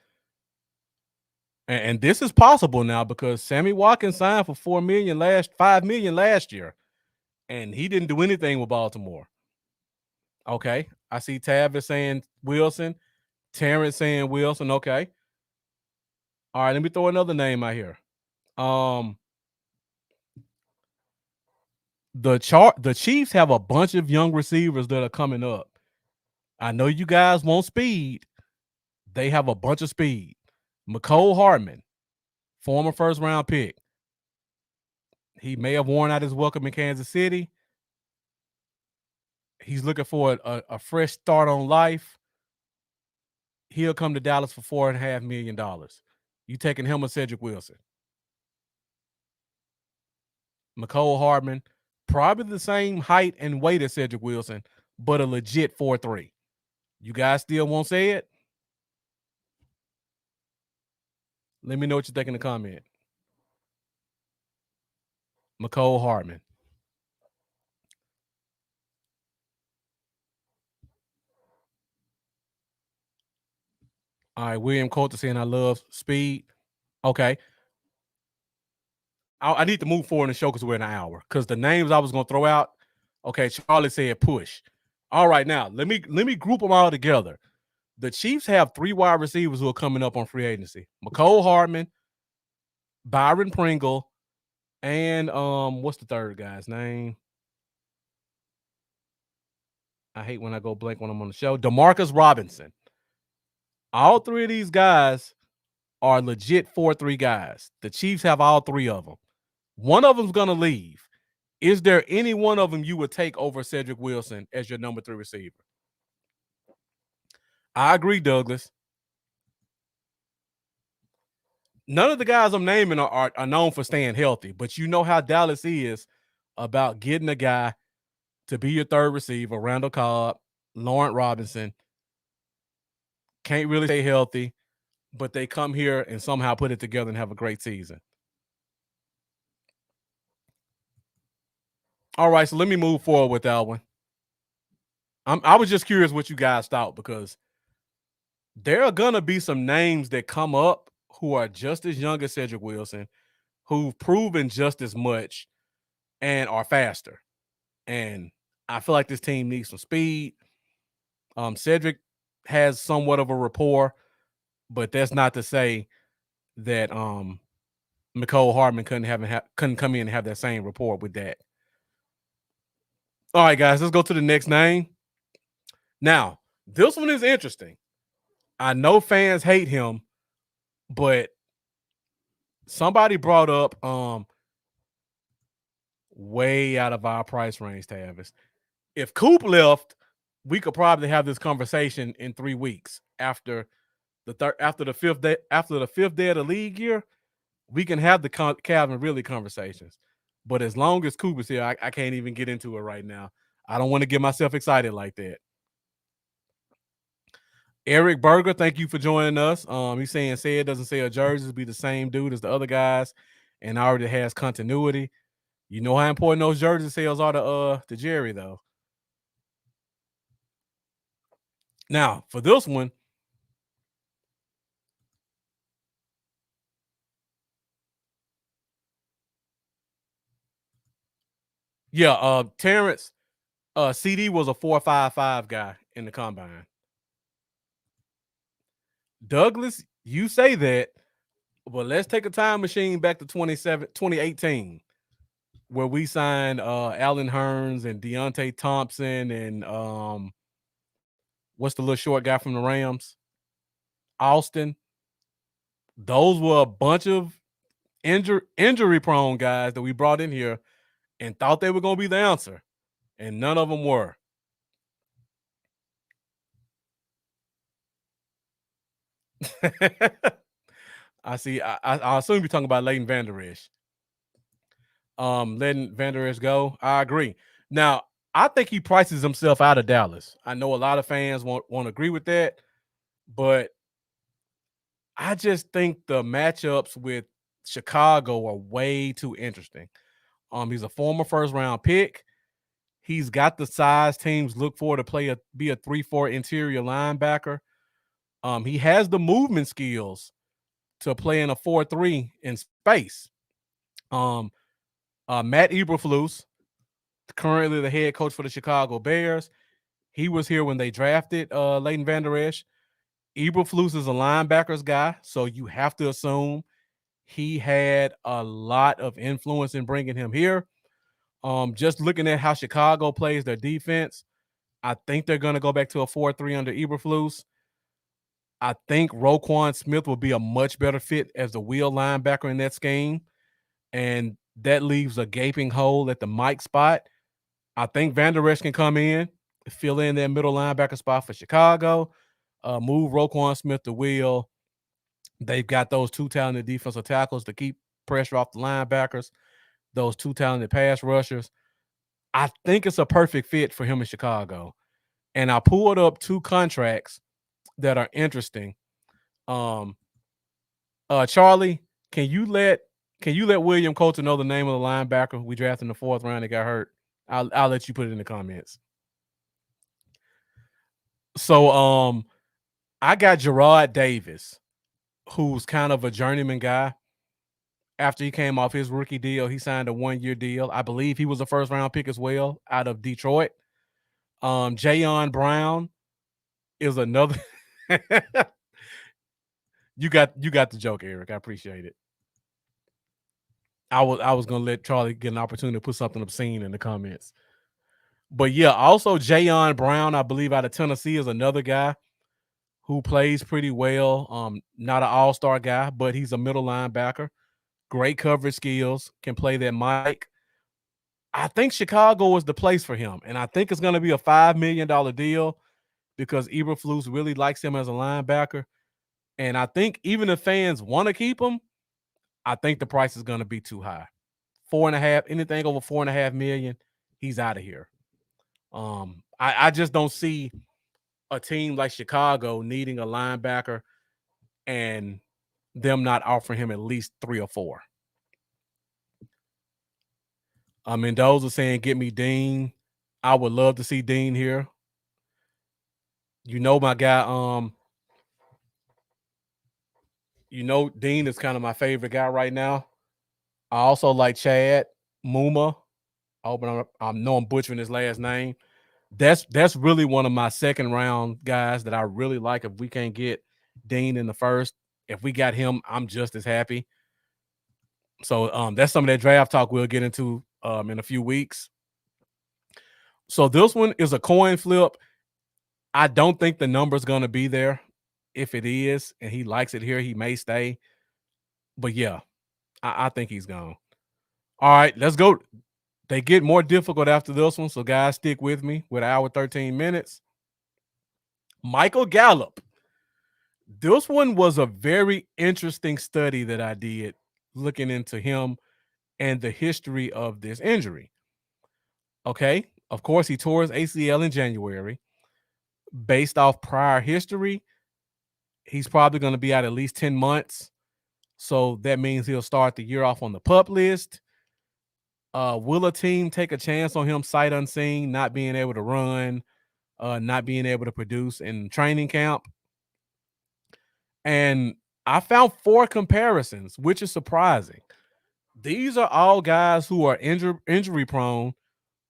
And this is possible now because Sammy Watkins signed for $5 million last year, and he didn't do anything with Baltimore. Okay, I see Tavis saying Wilson, Terrence saying Wilson. Okay, all right. Let me throw another name out here. The Chiefs have a bunch of young receivers that are coming up. I know you guys want speed. They have a bunch of speed. Mecole Hardman, former first-round pick. He may have worn out his welcome in Kansas City. He's looking for a fresh start on life. He'll come to Dallas for $4.5 million. You taking him or Cedric Wilson? Mecole Hardman, probably the same height and weight as Cedric Wilson, but a legit 4'3". You guys still won't say it? Let me know what you think in the comment. Mecole Hardman. All right, William Coulter saying I love speed. Okay. I need to move forward in the show because we're in an hour. Because the names I was going to throw out, okay, Charlie said push. All right, now let me group them all together. The Chiefs have 3 wide receivers who are coming up on free agency: Mecole Hardman, Byron Pringle, and what's the third guy's name? I hate when I go blank when I'm on the show. DeMarcus Robinson. All 3 of these guys are legit 4-3 guys. The Chiefs have all 3 of them. One of them's going to leave. Is there any one of them you would take over Cedric Wilson as your number 3 receiver? I agree, Douglas. None of the guys I'm naming are known for staying healthy, but you know how Dallas is about getting a guy to be your 3rd receiver. Randall Cobb, Lawrence Robinson. Can't really stay healthy, but they come here and somehow put it together and have a great season. All right, so let me move forward with that one. I was just curious what you guys thought, because there are going to be some names that come up who are just as young as Cedric Wilson, who've proven just as much and are faster. And I feel like this team needs some speed. Cedric has somewhat of a rapport, but that's not to say that Mecole Hardman couldn't come in and have that same rapport with that. All right, guys, let's go to the next name. Now, this one is interesting. I know fans hate him, but somebody brought up way out of our price range, Tavis. If Coop left, we could probably have this conversation in 3 weeks after the 5th day of the league year. We can have the Calvin Ridley conversations. But as long as Coop is here, I can't even get into it right now. I don't want to get myself excited like that. Eric Berger, thank you for joining us. He's saying it doesn't sell jerseys, be the same dude as the other guys, and already has continuity. You know how important those jersey sales are to Jerry, though. Now, for this one, yeah, Terrence CD was a 4.55 guy in the combine. Douglas, you say that, but let's take a time machine back to 2018, where we signed Allen Hurns and Deontay Thompson and what's the little short guy from the Rams? Austin. Those were a bunch of injury-prone guys that we brought in here and thought they were going to be the answer, and none of them were. I see. I assume you're talking about Leighton Vander Esch. Letting Vander Esch go. I agree. Now, I think he prices himself out of Dallas. I know a lot of fans won't agree with that, but I just think the matchups with Chicago are way too interesting. He's a former first-round pick. He's got the size teams look for to be a 3-4 interior linebacker. He has the movement skills to play in a 4-3 in space. Matt Eberflus, currently the head coach for the Chicago Bears. He was here when they drafted Leighton Vander Esch. Eberflus is a linebackers guy, so you have to assume he had a lot of influence in bringing him here. Just looking at how Chicago plays their defense, I think they're going to go back to a 4-3 under Eberflus. I think Roquan Smith will be a much better fit as the wheel linebacker in that scheme, and that leaves a gaping hole at the Mike spot. I think Vander Esch can come in, fill in that middle linebacker spot for Chicago, move Roquan Smith to wheel. They've got those 2 talented defensive tackles to keep pressure off the linebackers. those two talented pass rushers. I think it's a perfect fit for him in Chicago. And I pulled up two contracts that are interesting. Charlie, can you let William Coulter know the name of the linebacker we drafted in the 4th round that got hurt? I'll let you put it in the comments. So I got Gerard Davis, who's kind of a journeyman guy. After he came off his rookie deal, he signed a 1-year deal. I believe he was a 1st-round pick as well out of Detroit. Jayon Brown is another. You got the joke, Eric. I appreciate it. I was gonna let Charlie get an opportunity to put something obscene in the comments. But yeah, also Jayon Brown, I believe out of Tennessee, is another guy who plays pretty well. Not an all-star guy, but he's a middle linebacker. Great coverage skills, can play that mic. I think Chicago is the place for him, and I think it's going to be a $5 million deal because Eberflus really likes him as a linebacker. And I think even if fans want to keep him, I think the price is going to be too high. 4.5, anything over 4.5 million, he's out of here. I just don't see a team like Chicago needing a linebacker and them not offering him at least 3 or 4. Mendoza saying, get me Dean. I would love to see Dean here. You know, my guy, Dean is kind of my favorite guy right now. I also like Chad Muma. I know I'm butchering his last name. That's really one of my 2nd-round guys that I really like. If we can't get Dean in the 1st, if we got him, I'm just as happy. So that's some of that draft talk we'll get into in a few weeks. So this one is a coin flip. I don't think the number's going to be there. If it is, and he likes it here, he may stay. But yeah, I think he's gone. All right, let's go. They get more difficult after this one, so guys, stick with me with 1:13 minutes. Michael Gallup. This one was a very interesting study that I did looking into him and the history of this injury. Okay, of course, he tore his ACL in January. Based off prior history, he's probably going to be out at least 10 months. So that means he'll start the year off on the PUP list. Will a team take a chance on him sight unseen, not being able to run, not being able to produce in training camp? And I found 4 comparisons, which is surprising. These are all guys who are injury prone,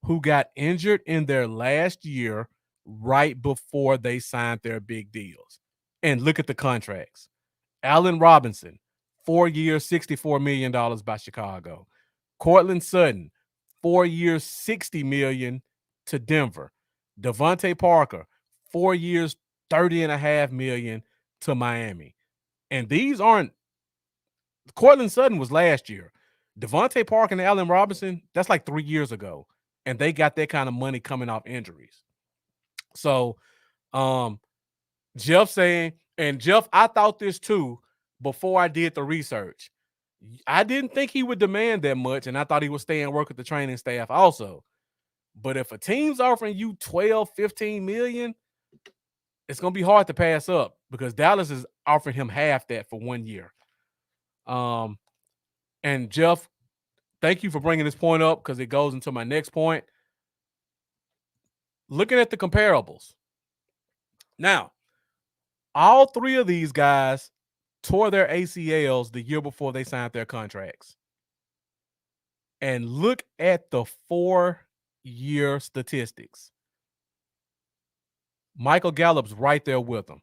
who got injured in their last year right before they signed their big deals. And look at the contracts. Allen Robinson, 4 years, $64 million by Chicago. Cortland Sutton, 4 years, $60 million to Denver. Devontae Parker, 4 years, $30.5 million to Miami. And these aren't – Cortland Sutton was last year. Devontae Parker and Allen Robinson, that's like 3 years ago. And they got that kind of money coming off injuries. So Jeff saying – and Jeff, I thought this too before I did the research. I didn't think he would demand that much, and I thought he would stay and work with the training staff also. But if a team's offering you 12, 15 million, it's going to be hard to pass up because Dallas is offering him half that for 1 year. And Jeff, thank you for bringing this point up because it goes into my next point. Looking at the comparables. Now, all 3 of these guys tore their ACLs the year before they signed their contracts. And look at the 4-year statistics. Michael Gallup's right there with them.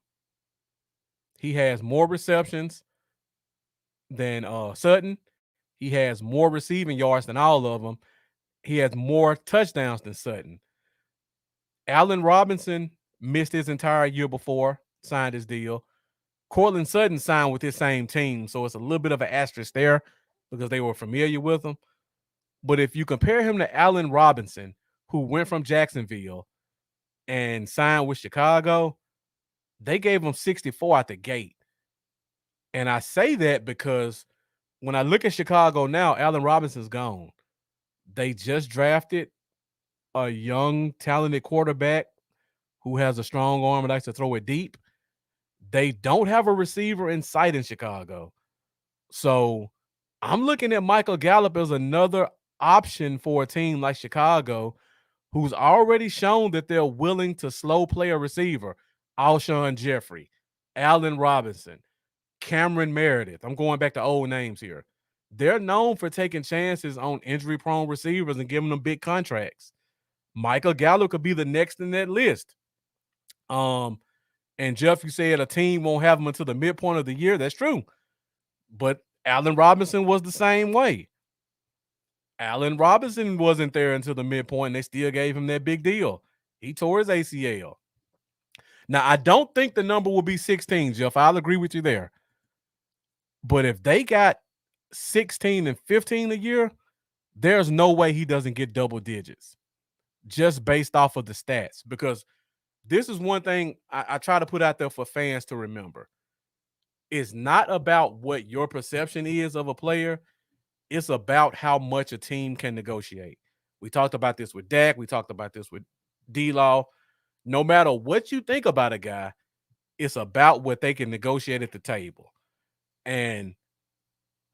He has more receptions than Sutton. He has more receiving yards than all of them. He has more touchdowns than Sutton. Allen Robinson missed his entire year before, signed his deal. Cortland Sutton signed with his same team, so it's a little bit of an asterisk there because they were familiar with him. But if you compare him to Allen Robinson, who went from Jacksonville and signed with Chicago, they gave him 64 out the gate. And I say that because when I look at Chicago now, Allen Robinson's gone. They just drafted a young, talented quarterback who has a strong arm and likes to throw it deep. They don't have a receiver in sight in Chicago. So I'm looking at Michael Gallup as another option for a team like Chicago, who's already shown that they're willing to slow play a receiver. Alshon Jeffrey, Allen Robinson, Cameron Meredith. I'm going back to old names here. They're known for taking chances on injury-prone receivers and giving them big contracts. Michael Gallup could be the next in that list. And Jeff, you said a team won't have him until the midpoint of the year. That's true. But Allen Robinson was the same way. Allen Robinson wasn't there until the midpoint, and they still gave him that big deal. He tore his ACL. Now, I don't think the number will be 16, Jeff. I'll agree with you there. But if they got 16 and 15 a year, there's no way he doesn't get double digits just based off of the stats. Because this is one thing I try to put out there for fans to remember. It's not about what your perception is of a player. It's about how much a team can negotiate. We talked about this with Dak. We talked about this with D-Law. No matter what you think about a guy, it's about what they can negotiate at the table. And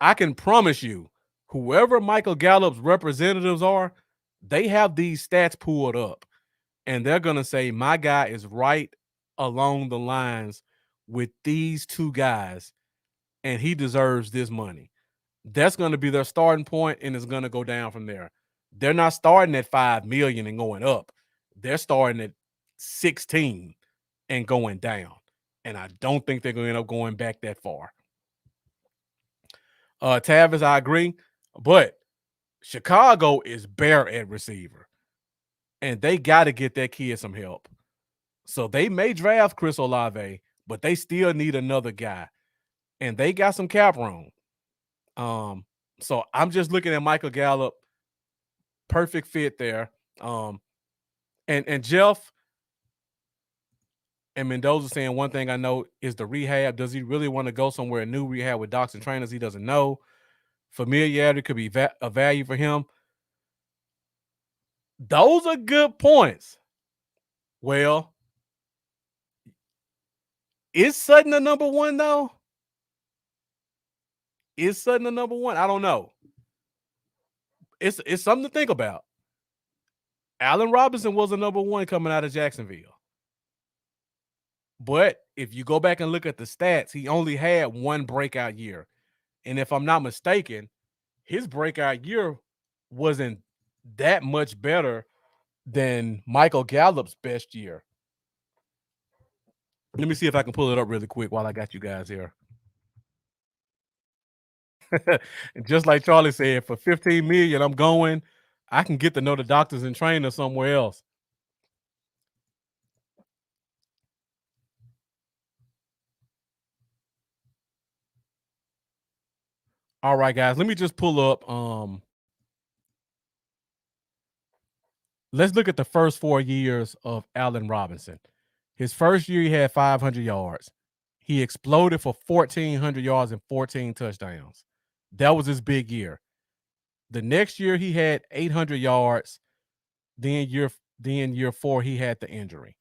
I can promise you, whoever Michael Gallup's representatives are, they have these stats pulled up. And they're going to say, my guy is right along the lines with these two guys, and he deserves this money. That's going to be their starting point, and it's going to go down from there. They're not starting at $5 million and going up. They're starting at 16 and going down. And I don't think they're going to end up going back that far. Tavis, I agree. But Chicago is bare at receiver. And they got to get that kid some help. So they may draft Chris Olave, but they still need another guy. And they got some cap room. So I'm just looking at Michael Gallup. Perfect fit there. And Jeff and Mendoza saying one thing I know is the rehab. Does he really want to go somewhere new rehab with docs and trainers he doesn't know? Familiarity could be a value for him. Those are good points. Well, is Sutton the number one, though? Is Sutton the number one? I don't know. It's something to think about. Allen Robinson was the number one coming out of Jacksonville. But if you go back and look at the stats, he only had one breakout year. And if I'm not mistaken, his breakout year wasn't that much better than Michael Gallup's best year. Let me see if I can pull it up really quick while I got you guys here. And just like Charlie said, for $15 million, I'm going. I can get to know the doctors and trainers somewhere else. All right, guys, let me just pull up. Let's look at the first 4 years of Allen Robinson. His first year, he had 500 yards. He exploded for 1,400 yards and 14 touchdowns. That was his big year. The next year, he had 800 yards. Then year 4, he had the injury.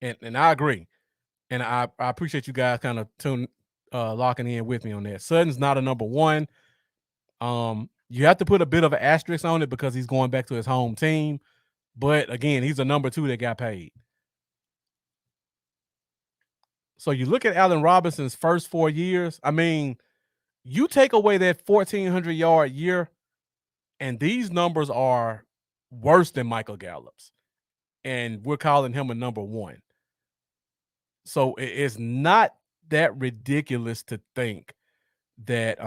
And I agree. And I appreciate you guys kind of locking in with me on that. Sutton's not a number one. You have to put a bit of an asterisk on it because he's going back to his home team. But again, he's a number 2 that got paid. So you look at Allen Robinson's first 4 years. I mean, you take away that 1,400-yard year, and these numbers are worse than Michael Gallup's. And we're calling him a number 1. So it's not that ridiculous to think that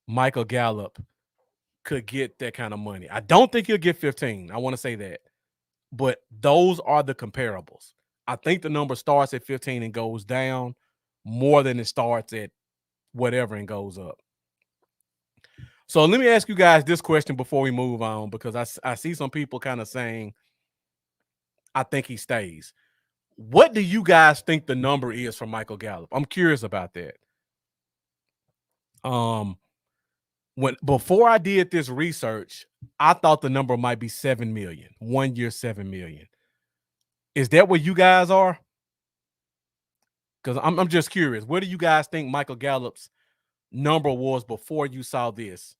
Michael Gallup could get that kind of money. I don't think he'll get 15. I want to say that. But those are the comparables. I think the number starts at 15 and goes down more than it starts at whatever and goes up. So let me ask you guys this question before we move on, because I see some people kind of saying, I think he stays. What do you guys think the number is for Michael Gallup? I'm curious about that. Before I did this research, I thought the number might be 7 million. 1 year, 7 million. Is that where you guys are? Because I'm just curious. Where do you guys think Michael Gallup's number was before you saw this?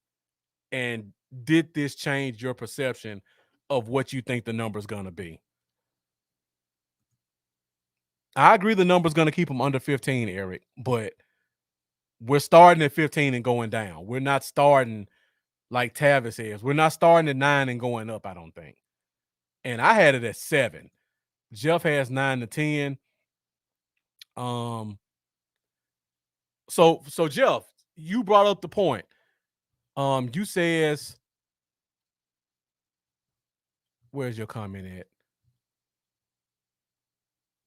And did this change your perception of what you think the number is going to be? I agree the number is going to keep him under 15, Eric, but we're starting at 15 and going down. We're not starting like Tavis is. We're not starting at 9 and going up, I don't think. And I had it at 7. Jeff has 9 to 10. So Jeff, you brought up the point. You says, where's your comment at?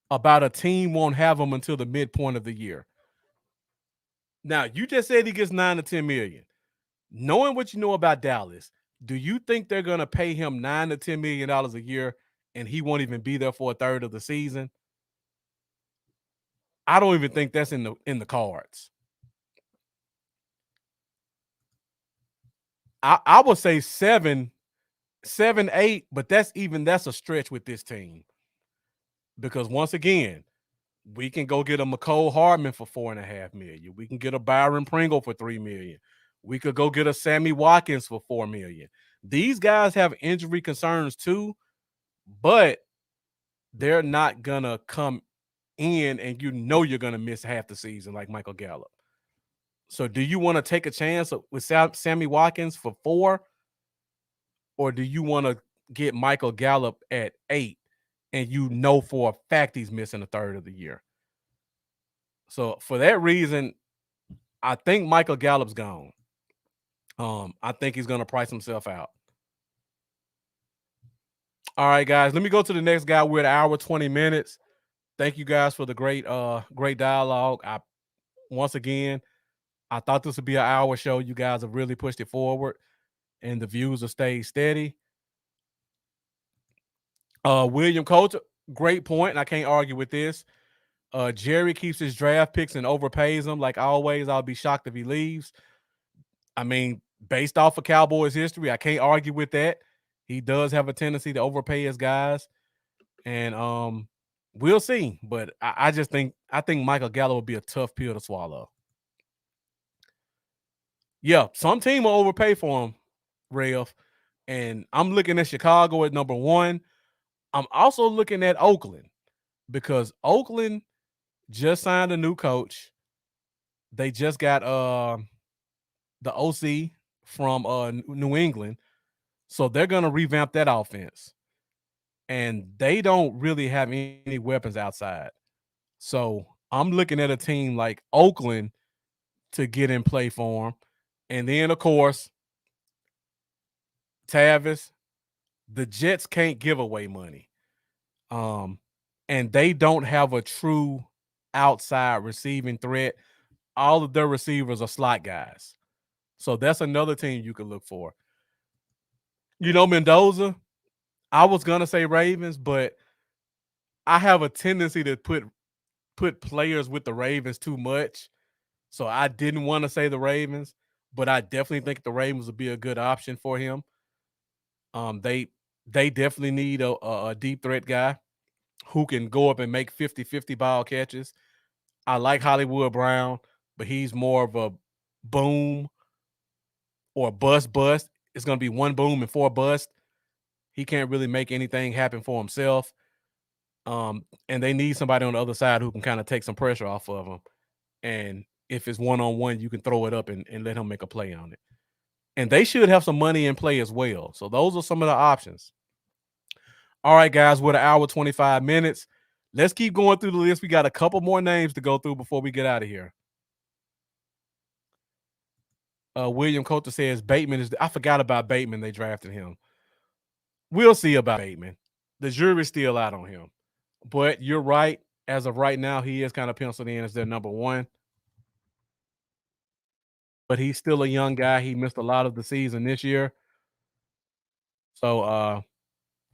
About a team won't have him until the midpoint of the year. Now, you just said he gets 9 to 10 million. Knowing what you know about Dallas, do you think they're going to pay him $9 to $10 million a year and he won't even be there for a third of the season? I don't even think that's in the cards. I would say 7, 8, but that's a stretch with this team. Because once again, we can go get a McCole Hardman for $4.5 million. We can get a Byron Pringle for $3 million. We could go get a Sammy Watkins for $4 million. These guys have injury concerns too, but they're not gonna come in and you're gonna miss half the season like Michael Gallup. So do you want to take a chance with Sammy Watkins for 4? Or do you want to get Michael Gallup at 8 and for a fact he's missing a third of the year? So for that reason, I think Michael Gallup's gone. I think he's going to price himself out. All right, guys, let me go to the next guy. We're at 1 hour, 20 minutes. Thank you guys for the great dialogue. Once again, I thought this would be an hour show. You guys have really pushed it forward, and the views have stayed steady. William Coulter, great point, and I can't argue with this. Jerry keeps his draft picks and overpays them. Like always, I'll be shocked if he leaves. I mean, based off of Cowboys history, I can't argue with that. He does have a tendency to overpay his guys, and we'll see. But I think Michael Gallup will be a tough pill to swallow. Yeah, some team will overpay for him, Rev. And I'm looking at Chicago at number 1. I'm also looking at Oakland because Oakland just signed a new coach. They just got the OC from New England. So they're going to revamp that offense. And they don't really have any weapons outside. So I'm looking at a team like Oakland to get in play for them. And then, of course, Tavis, the Jets can't give away money. And they don't have a true outside receiving threat. All of their receivers are slot guys. So that's another team you could look for. Mendoza, I was going to say Ravens, but I have a tendency to put players with the Ravens too much. So I didn't want to say the Ravens, but I definitely think the Ravens would be a good option for him. They definitely need a deep threat guy who can go up and make 50-50 ball catches. I like Hollywood Brown, but he's more of a boom or bust. It's going to be 1 boom and 4 bust. He can't really make anything happen for himself. And they need somebody on the other side who can kind of take some pressure off of him. And if it's one-on-one, you can throw it up and let him make a play on it. And they should have some money in play as well. So those are some of the options. All right, guys, we're at 1 hour, 25 minutes. Let's keep going through the list. We got a couple more names to go through before we get out of here. William Coulter says Bateman I forgot about Bateman. They drafted him. We'll see about Bateman. The jury's still out on him. But you're right. As of right now, he is kind of penciled in as their number 1. But he's still a young guy. He missed a lot of the season this year. So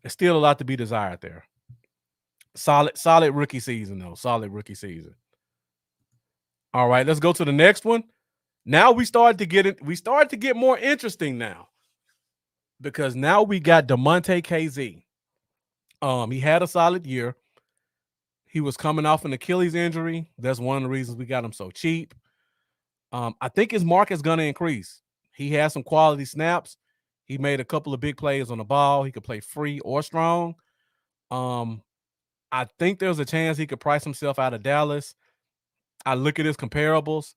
there's still a lot to be desired there. Solid rookie season, though. Solid rookie season. All right, let's go to the next one. Now we started to get it. We started to get more interesting now because now we got DeMonte KZ. He had a solid year. He was coming off an Achilles injury. That's one of the reasons we got him so cheap. I think his market's going to increase. He has some quality snaps. He made a couple of big plays on the ball. He could play free or strong. I think there's a chance he could price himself out of Dallas. I look at his comparables.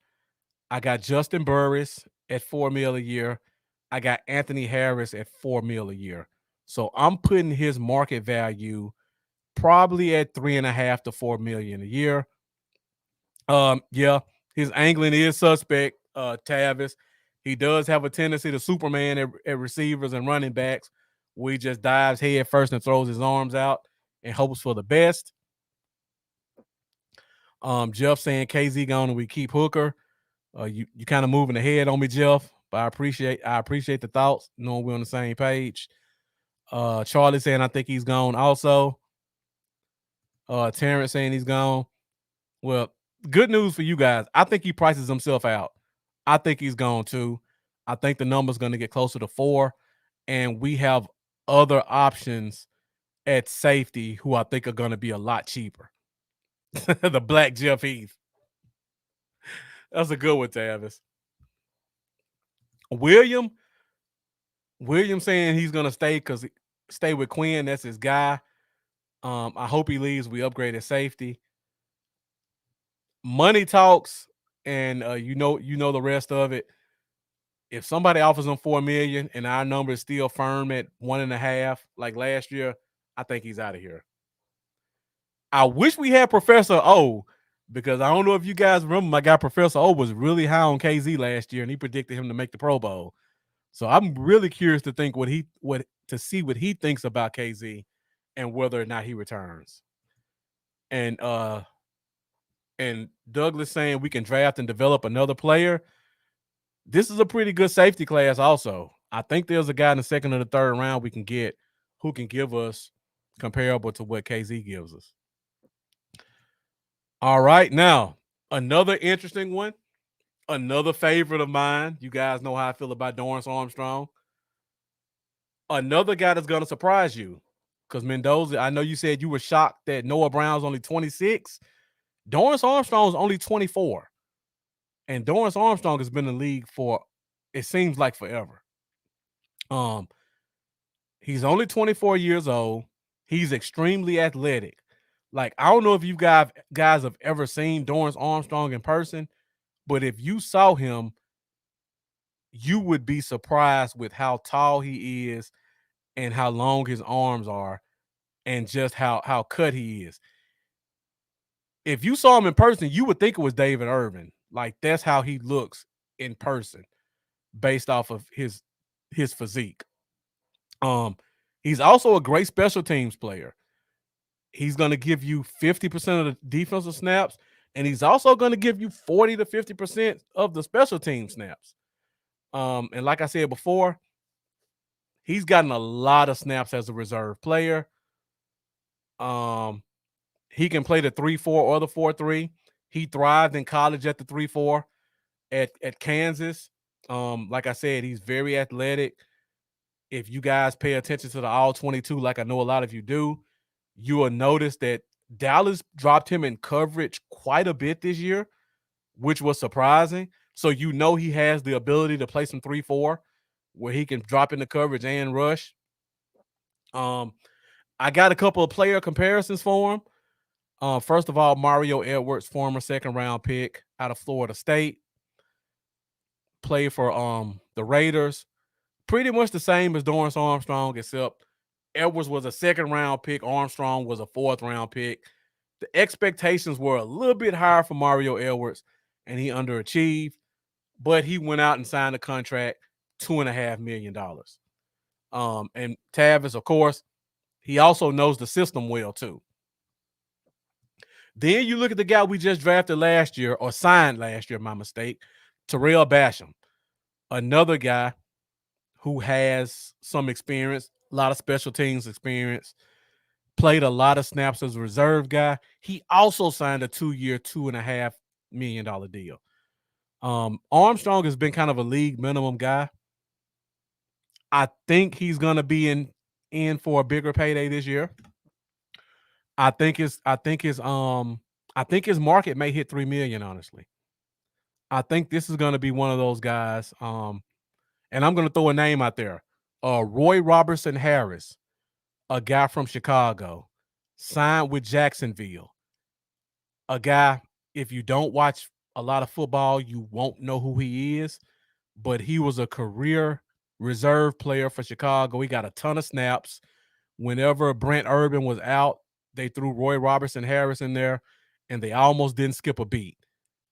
I got Justin Burris at $4 million a year. I got Anthony Harris at $4 million a year. So I'm putting his market value probably at $3.5 to $4 million a year. Yeah, his angling is suspect, Tavis. He does have a tendency to Superman at receivers and running backs, where he just dives head first and throws his arms out and hopes for the best. Jeff saying KZ gone and we keep Hooker. You kind of moving ahead on me, Jeff, but I appreciate the thoughts, knowing we're on the same page. Charlie saying I think he's gone also. Terrence saying he's gone. Well, good news for you guys. I think he prices himself out. I think he's gone too. I think the number's going to get closer to 4, and we have other options at safety who I think are going to be a lot cheaper. The Black Jeff Heath. That's a good one, Tavis. William saying he's going to stay with Quinn. That's his guy. I hope he leaves. We upgrade his safety. Money talks, and you know the rest of it. If somebody offers him $4 million and our number is still firm at 1.5, like last year, I think he's out of here. I wish we had Professor O, because I don't know if you guys remember, my guy Professor O was really high on KZ last year, and he predicted him to make the Pro Bowl. So I'm really curious to think to see what he thinks about KZ and whether or not he returns. And Douglas saying we can draft and develop another player. This is a pretty good safety class also. I think there's a guy in the second or the third round we can get who can give us comparable to what KZ gives us. All right, now, another interesting one, another favorite of mine. You guys know how I feel about Dorance Armstrong. Another guy that's going to surprise you, because Mendoza, I know you said you were shocked that Noah Brown's only 26. Dorance Armstrong is only 24. And Dorance Armstrong has been in the league for, it seems like, forever. He's only 24 years old. He's extremely athletic. Like, I don't know if you guys have ever seen Dorance Armstrong in person, but if you saw him, you would be surprised with how tall he is and how long his arms are and just how cut he is. If you saw him in person, you would think it was David Irvin. Like, that's how he looks in person based off of his physique. He's also a great special teams player. He's going to give you 50% of the defensive snaps, and he's also going to give you 40 to 50% of the special team snaps. And like I said before, he's gotten a lot of snaps as a reserve player. He can play the 3-4 or the 4-3. He thrived in college at the 3-4 at Kansas. Like I said, he's very athletic. If you guys pay attention to the All-22, like I know a lot of you do, you will notice that Dallas dropped him in coverage quite a bit this year, which was surprising. So you know he has the ability to play some 3-4 where he can drop into coverage and rush. I got a couple of player comparisons for him. First of all, Mario Edwards, former second-round pick out of Florida State, played for the Raiders. Pretty much the same as Dorance Armstrong, except Edwards was a second-round pick. Armstrong was a fourth-round pick. The expectations were a little bit higher for Mario Edwards, and he underachieved, but he went out and signed a contract, $2.5 million. And Tavis, of course, he also knows the system well, too. Then you look at the guy we just drafted last year, or signed last year, my mistake, Terrell Basham, another guy who has some experience, a lot of special teams experience, played a lot of snaps as a reserve guy. He also signed a 2-year, $2.5 million deal. Armstrong has been kind of a league minimum guy. I think he's gonna be in for a bigger payday this year. I think his market may hit 3 million, honestly. I think this is gonna be one of those guys. And I'm gonna throw a name out there. Roy Robertson Harris, a guy from Chicago, signed with Jacksonville. A guy, if you don't watch a lot of football, you won't know who he is, but he was a career reserve player for Chicago. He got a ton of snaps. Whenever Brent Urban was out, they threw Roy Robertson Harris in there, and they almost didn't skip a beat.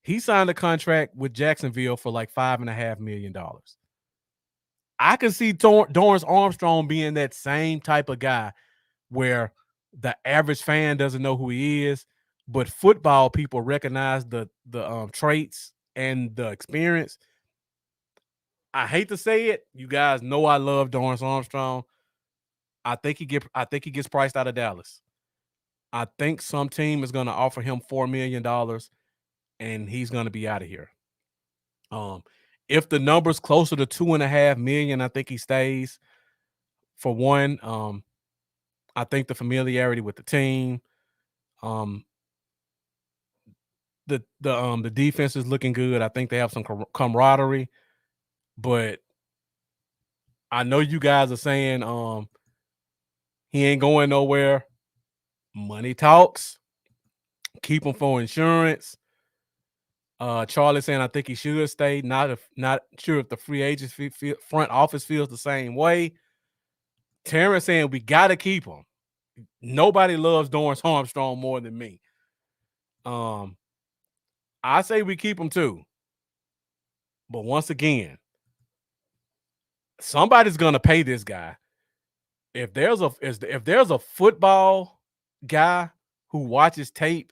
He signed a contract with Jacksonville for like $5.5 million. I can see Dorrance Armstrong being that same type of guy where the average fan doesn't know who he is, but football people recognize the traits and the experience. I hate to say it, you guys know I love Dorrance Armstrong. I think he gets priced out of Dallas. I think some team is going to offer him $4 million, and he's going to be out of here. If the number's closer to $2.5 million, I think he stays. For one, I think the familiarity with the team, the defense is looking good. I think they have some camaraderie, but I know you guys are saying he ain't going nowhere. Money talks. Keep him for insurance. Charlie saying I think he should stay. Not sure if the free agents front office feels the same way. Terrence saying we got to keep him. Nobody loves Dorrance Armstrong more than me. I say we keep him too. But once again, somebody's gonna pay this guy. If there's a football guy who watches tape,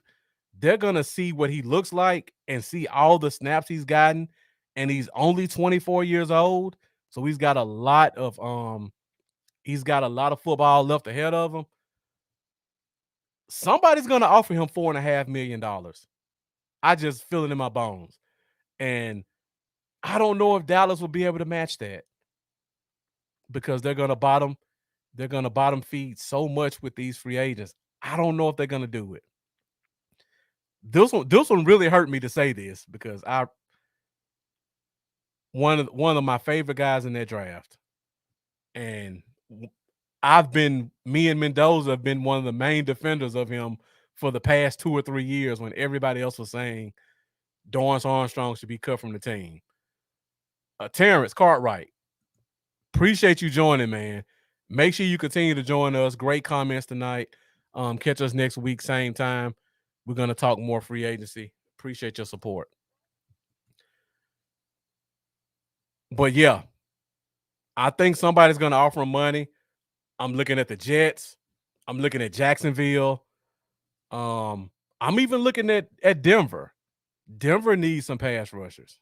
they're gonna see what he looks like and see all the snaps he's gotten, and he's only 24 years old, so he's got a lot of football left ahead of him. Somebody's gonna offer him $4.5 million. I just feel it in my bones, and I don't know if Dallas will be able to match that because they're gonna bottom feed so much with these free agents. I don't know if they're gonna do it. This one really hurt me to say this because one of my favorite guys in that draft, and me and Mendoza have been one of the main defenders of him for the past 2 or 3 years when everybody else was saying Dorrance Armstrong should be cut from the team. Terrence Cartwright, appreciate you joining, man. Make sure you continue to join us. Great comments tonight. Catch us next week, same time. We're going to talk more free agency. Appreciate your support. But yeah, I think somebody's going to offer him money. I'm looking at the Jets. I'm looking at Jacksonville. I'm even looking at Denver. Denver needs some pass rushers,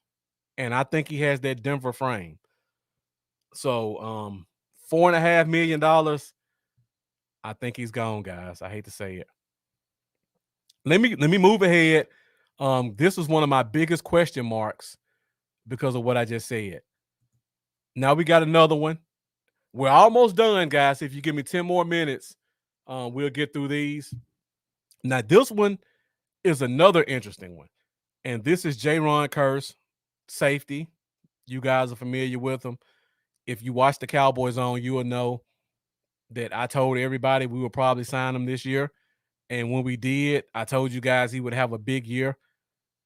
and I think he has that Denver frame. So $4.5 million, I think he's gone, guys. I hate to say it. Let me move ahead. This was one of my biggest question marks because of what I just said. Now we got another one. We're almost done, guys. If you give me 10 more minutes, we'll get through these. Now, this one is another interesting one. And this is Jaron Kearse, safety. You guys are familiar with him. If you watch the Cowboys on, you will know that I told everybody we would probably sign him this year. And when we did, I told you guys he would have a big year.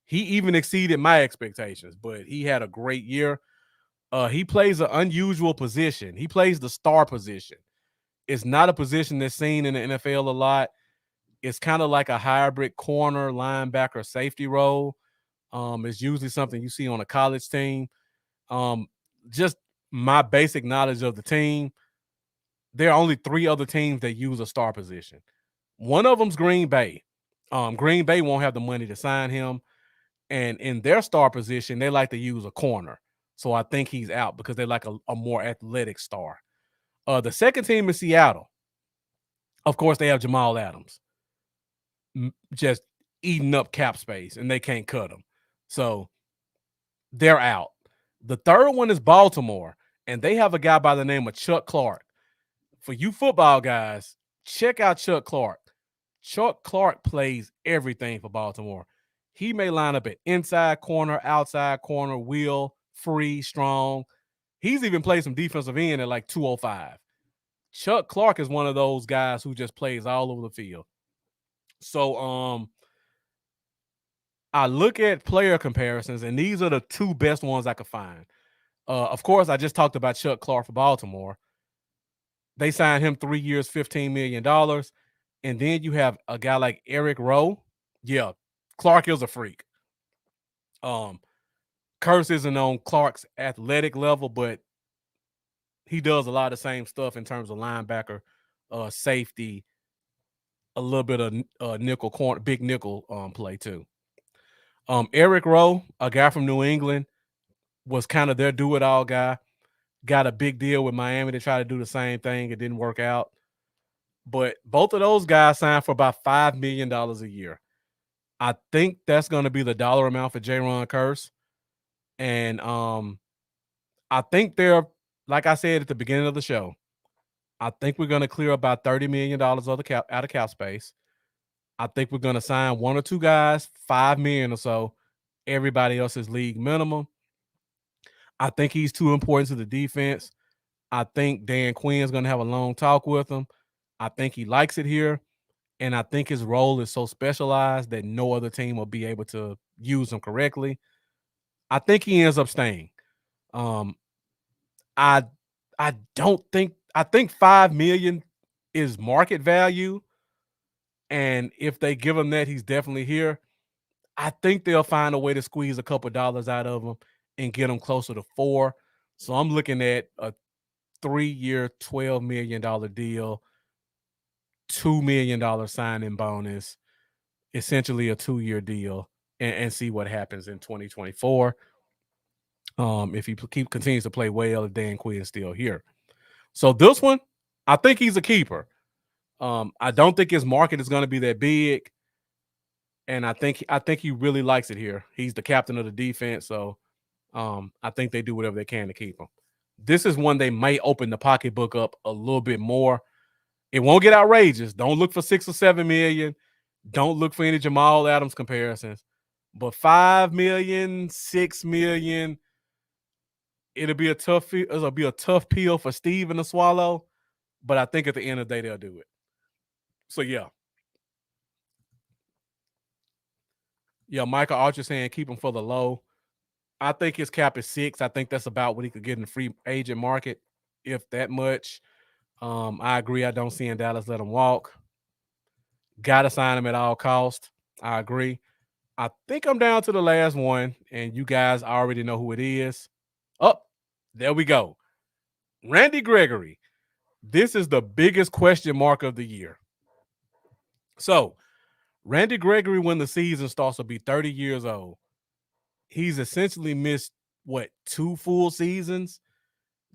He even exceeded my expectations, but he had a great year. He plays an unusual position. He plays the star position. It's not a position that's seen in the NFL a lot. It's kind of like a hybrid corner, linebacker, safety role. It's usually something you see on a college team. Just my basic knowledge of the team, there are only 3 other teams that use a star position. One of them's Green Bay. Green Bay won't have the money to sign him. And in their star position, they like to use a corner. So I think he's out because they like a more athletic star. The second team is Seattle. Of course, they have Jamal Adams. Just eating up cap space, and they can't cut him. So they're out. The third one is Baltimore, and they have a guy by the name of Chuck Clark. For you football guys, check out Chuck Clark. Chuck Clark plays everything for Baltimore. He may line up at inside corner, outside corner, wheel, free, strong. He's even played some defensive end at like 205. Chuck Clark is one of those guys who just plays all over the field. So I look at player comparisons, and these are the two best ones I could find. Of course, I just talked about Chuck Clark for Baltimore. They signed him 3 years, $15 million. And then you have a guy like Eric Rowe. Yeah, Clark is a freak. Curse isn't on Clark's athletic level, but he does a lot of the same stuff in terms of linebacker, safety, a little bit of nickel corner, big nickel play too. Eric Rowe, a guy from New England, was kind of their do-it-all guy. Got a big deal with Miami to try to do the same thing. It didn't work out. But both of those guys signed for about $5 million a year. I think that's going to be the dollar amount for Jaron Curse. And I think they're, like I said at the beginning of the show, I think we're going to clear about $30 million out of cap space. I think we're going to sign one or two guys, $5 million or so. Everybody else is league minimum. I think he's too important to the defense. I think Dan Quinn's going to have a long talk with him. I think he likes it here. And I think his role is so specialized that no other team will be able to use him correctly. I think he ends up staying. I think $5 million is market value. And if they give him that, he's definitely here. I think they'll find a way to squeeze a couple dollars out of him and get him closer to $4 million. So I'm looking at a 3-year, $12 million deal, $2 million signing bonus, essentially a 2-year deal, and see what happens in 2024. If he continues to play well, if Dan Quinn is still here. So this one, I think he's a keeper. I don't think his market is going to be that big, and I think he really likes it here. He's the captain of the defense, so I think they do whatever they can to keep him. This is one they may open the pocketbook up a little bit more. It won't get outrageous. Don't look for $6 or $7 million. Don't look for any Jamal Adams comparisons. But $5 million, $6 million, it'll be a tough pill for Steven to swallow. But I think at the end of the day, they'll do it. So yeah. Yeah, Michael Archer saying keep him for the low. I think his cap is 6. I think that's about what he could get in the free agent market, if that much. I agree. I don't see in Dallas let him walk. Got to sign him at all cost. I agree. I think I'm down to the last one, and you guys already know who it is. Oh, there we go. Randy Gregory. This is the biggest question mark of the year. So, Randy Gregory, when the season starts, will be 30 years old. He's essentially missed, 2 full seasons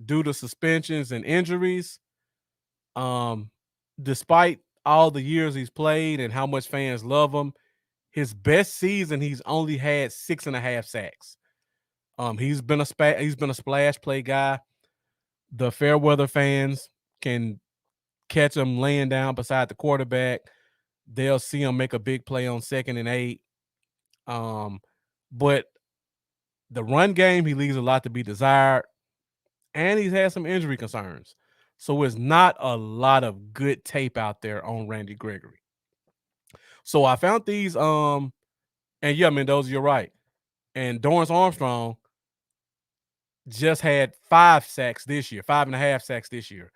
due to suspensions and injuries. Despite all the years he's played and how much fans love him, his best season, he's only had 6.5 sacks. He's been a splash play guy. The Fairweather fans can catch him laying down beside the quarterback. They'll see him make a big play on 2nd and 8. But the run game, he leaves a lot to be desired. And he's had some injury concerns. So it's not a lot of good tape out there on Randy Gregory. So I found these, and yeah, Mendoza, you're right. And Dorrance Armstrong just had 5 sacks this year, 5.5 sacks this year.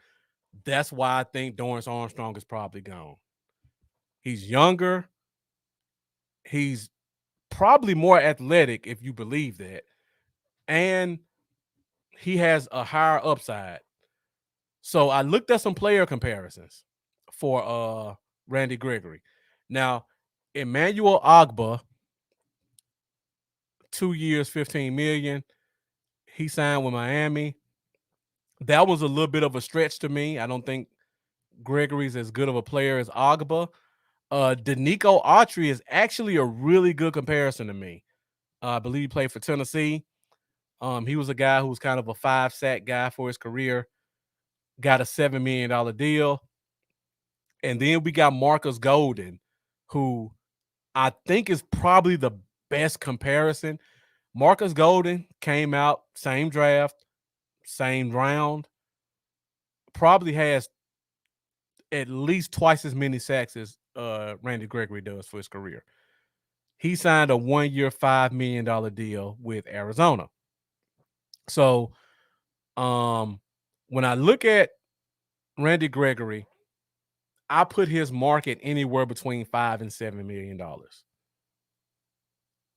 That's why I think Dorrance Armstrong is probably gone. He's younger. He's probably more athletic, if you believe that. And he has a higher upside. So I looked at some player comparisons for Randy Gregory. Now, Emmanuel Ogbah, 2 years, $15 million. He signed with Miami. That was a little bit of a stretch to me. I don't think Gregory's as good of a player as Ogbah. Danico Autry is actually a really good comparison to me. I believe he played for Tennessee. He was a guy who was kind of a 5-sack guy for his career. Got a $7 million deal. And then we got Marcus Golden, who I think is probably the best comparison. Marcus Golden came out, same draft, same round, probably has at least twice as many sacks as Randy Gregory does for his career. He signed a 1-year, $5 million deal with Arizona. So when I look at Randy Gregory, I put his market anywhere between $5 and $7 million.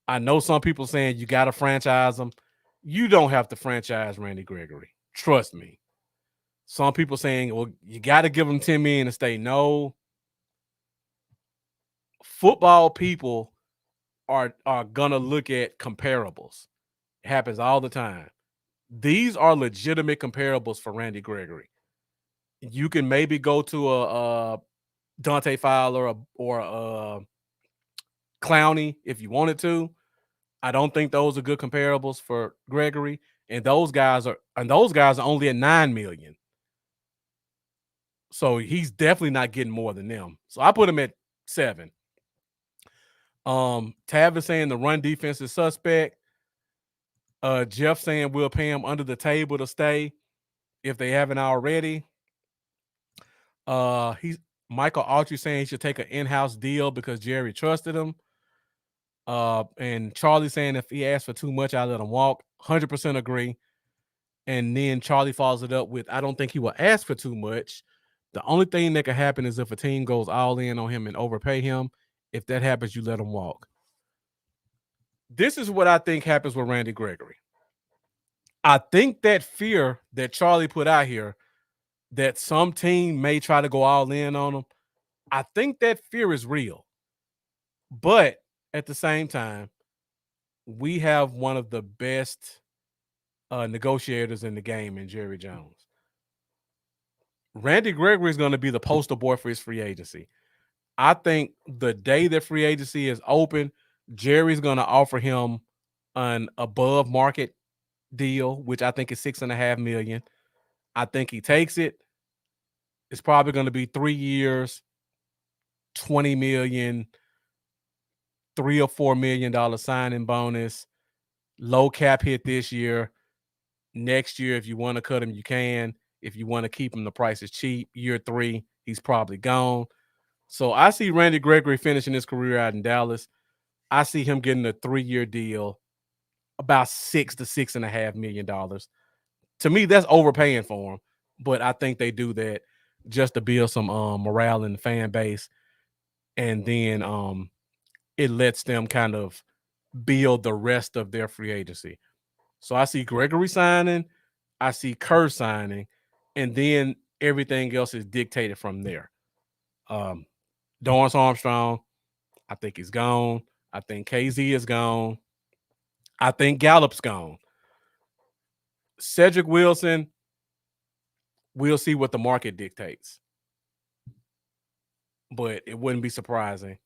I know some people saying you got to franchise him. You don't have to franchise Randy Gregory. Trust me. Some people saying, well, you got to give him $10 million to stay. No. Football people are going to look at comparables. It happens all the time. These are legitimate comparables for Randy Gregory. You can maybe go to a Dante Fowler or Clowney if you wanted to. I don't think those are good comparables for Gregory. And those guys are only at $9 million. So he's definitely not getting more than them. So I put him at 7. Tav is saying the run defense is suspect. Jeff saying we'll pay him under the table to stay if they haven't already. He's Michael Autry saying he should take an in-house deal because Jerry trusted him. And Charlie saying if he asked for too much, I'll let him walk. 100% agree. And then Charlie follows it up with, I don't think he will ask for too much. The only thing that could happen is if a team goes all in on him and overpay him. If that happens, you let him walk. This is what I think happens with Randy Gregory. I think that fear that Charlie put out here that some team may try to go all in on him, I think that fear is real. But at the same time, we have one of the best negotiators in the game in Jerry Jones. Randy Gregory is going to be the poster boy for his free agency. I think the day that free agency is open, Jerry's going to offer him an above market deal, which I think is $6.5 million. I think he takes it. It's probably going to be 3 years, $20 million, $3 or $4 million signing bonus, low cap hit this year. Next year, if you want to cut him, you can. If you want to keep him, the price is cheap. Year 3, he's probably gone. So I see Randy Gregory finishing his career out in Dallas. I see him getting a 3-year deal, about $6 to $6.5 million. To me, that's overpaying for him, but I think they do that just to build some morale in the fan base, and then it lets them kind of build the rest of their free agency. So I see Gregory signing, I see Kerr signing, and then everything else is dictated from there. Dorrance Armstrong, I think he's gone. I think KZ is gone. I think Gallup's gone. Cedric Wilson, we'll see what the market dictates. But it wouldn't be surprising.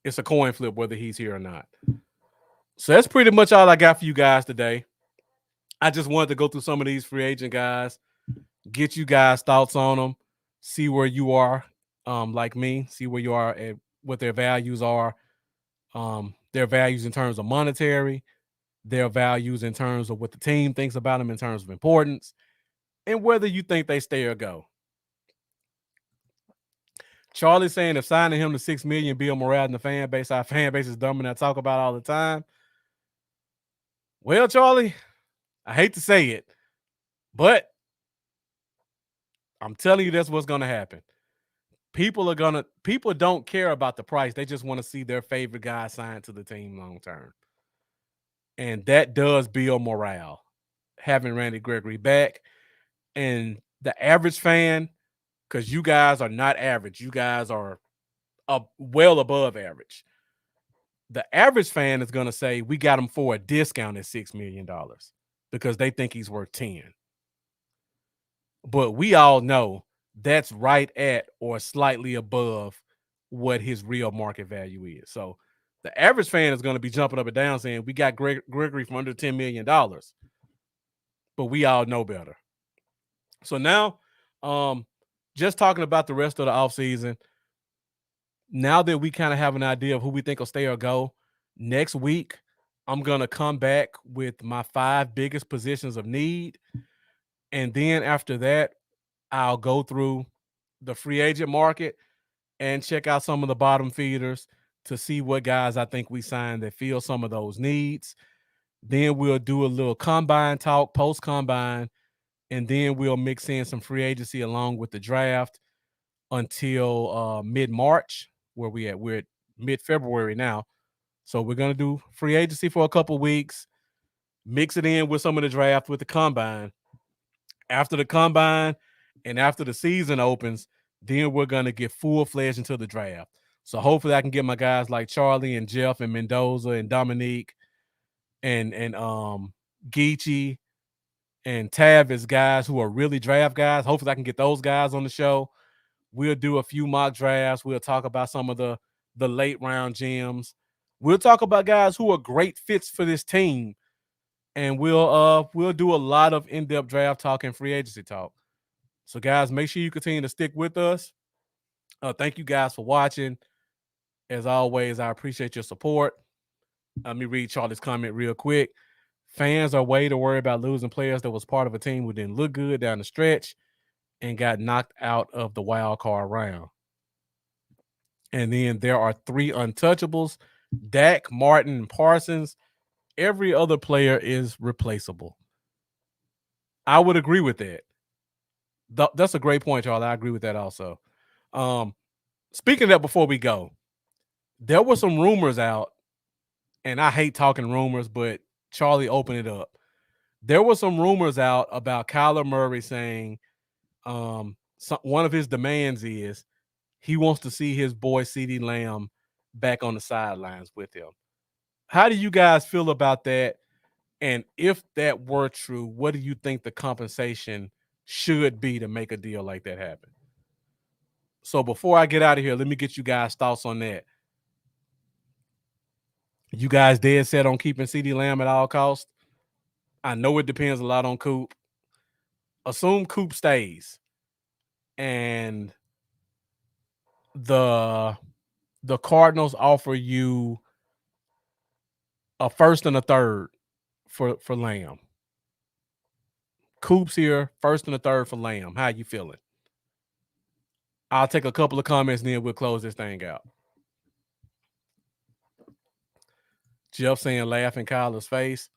It's a coin flip whether he's here or not. So that's pretty much all I got for you guys today. I just wanted to go through some of these free agent guys, get you guys' thoughts on them, see where you are, like me, see where you are at what their values are. Their values in terms of monetary, their values in terms of what the team thinks about them in terms of importance, and whether you think they stay or go. Charlie saying if signing him to $6 million build morale in the fan base, our fan base is dumb and I talk about all the time. Well, Charlie, I hate to say it, but I'm telling you that's what's going to happen. People don't care about the price. They just want to see their favorite guy signed to the team long term. And that does build morale, having Randy Gregory back. And the average fan, because you guys are not average. You guys are well above average. The average fan is going to say, we got him for a discount at $6 million because they think he's worth 10. But we all know that's right at or slightly above what his real market value is. So the average fan is going to be jumping up and down saying, we got Gregory for under $10 million. but we all know better. So now, just talking about the rest of the offseason, now that we kind of have an idea of who we think will stay or go, next week, I'm going to come back with my 5 biggest positions of need. And then after that, I'll go through the free agent market and check out some of the bottom feeders to see what guys I think we signed that fill some of those needs. Then we'll do a little combine talk, post-combine, and then we'll mix in some free agency along with the draft until mid-March, where we're at mid-February now. So we're going to do free agency for a couple weeks, mix it in with some of the draft with the combine. After the combine and after the season opens, then we're going to get full-fledged into the draft. So hopefully I can get my guys like Charlie and Jeff and Mendoza and Dominique and Geechee and Tav as guys who are really draft guys. Hopefully I can get those guys on the show. We'll do a few mock drafts. We'll talk about some of the late round gems. We'll talk about guys who are great fits for this team. And we'll do a lot of in-depth draft talk and free agency talk. So guys, make sure you continue to stick with us. Thank you guys for watching. As always, I appreciate your support. Let me read Charlie's comment real quick. Fans are way to worry about losing players that was part of a team who didn't look good down the stretch and got knocked out of the wild card round. And then there are 3 untouchables: Dak, Martin, and Parsons. Every other player is replaceable. I would agree with that. That's a great point, Charlie. I agree with that also. Speaking of that, before we go, there were some rumors out, and I hate talking rumors, but Charlie opened it up. There were some rumors out about Kyler Murray saying one of his demands is he wants to see his boy CeeDee Lamb back on the sidelines with him. How do you guys feel about that? And if that were true, what do you think the compensation should be to make a deal like that happen? So before I get out of here, let me get you guys' thoughts on that. You guys dead set on keeping CeeDee Lamb at all costs? I know it depends a lot on Coop. Assume Coop stays and the Cardinals offer you a first and a third for Lamb. Coop's here, first and a third for Lamb. How you feeling? I'll take a couple of comments and then we'll close this thing out. Jeff saying laugh in Kyler's face.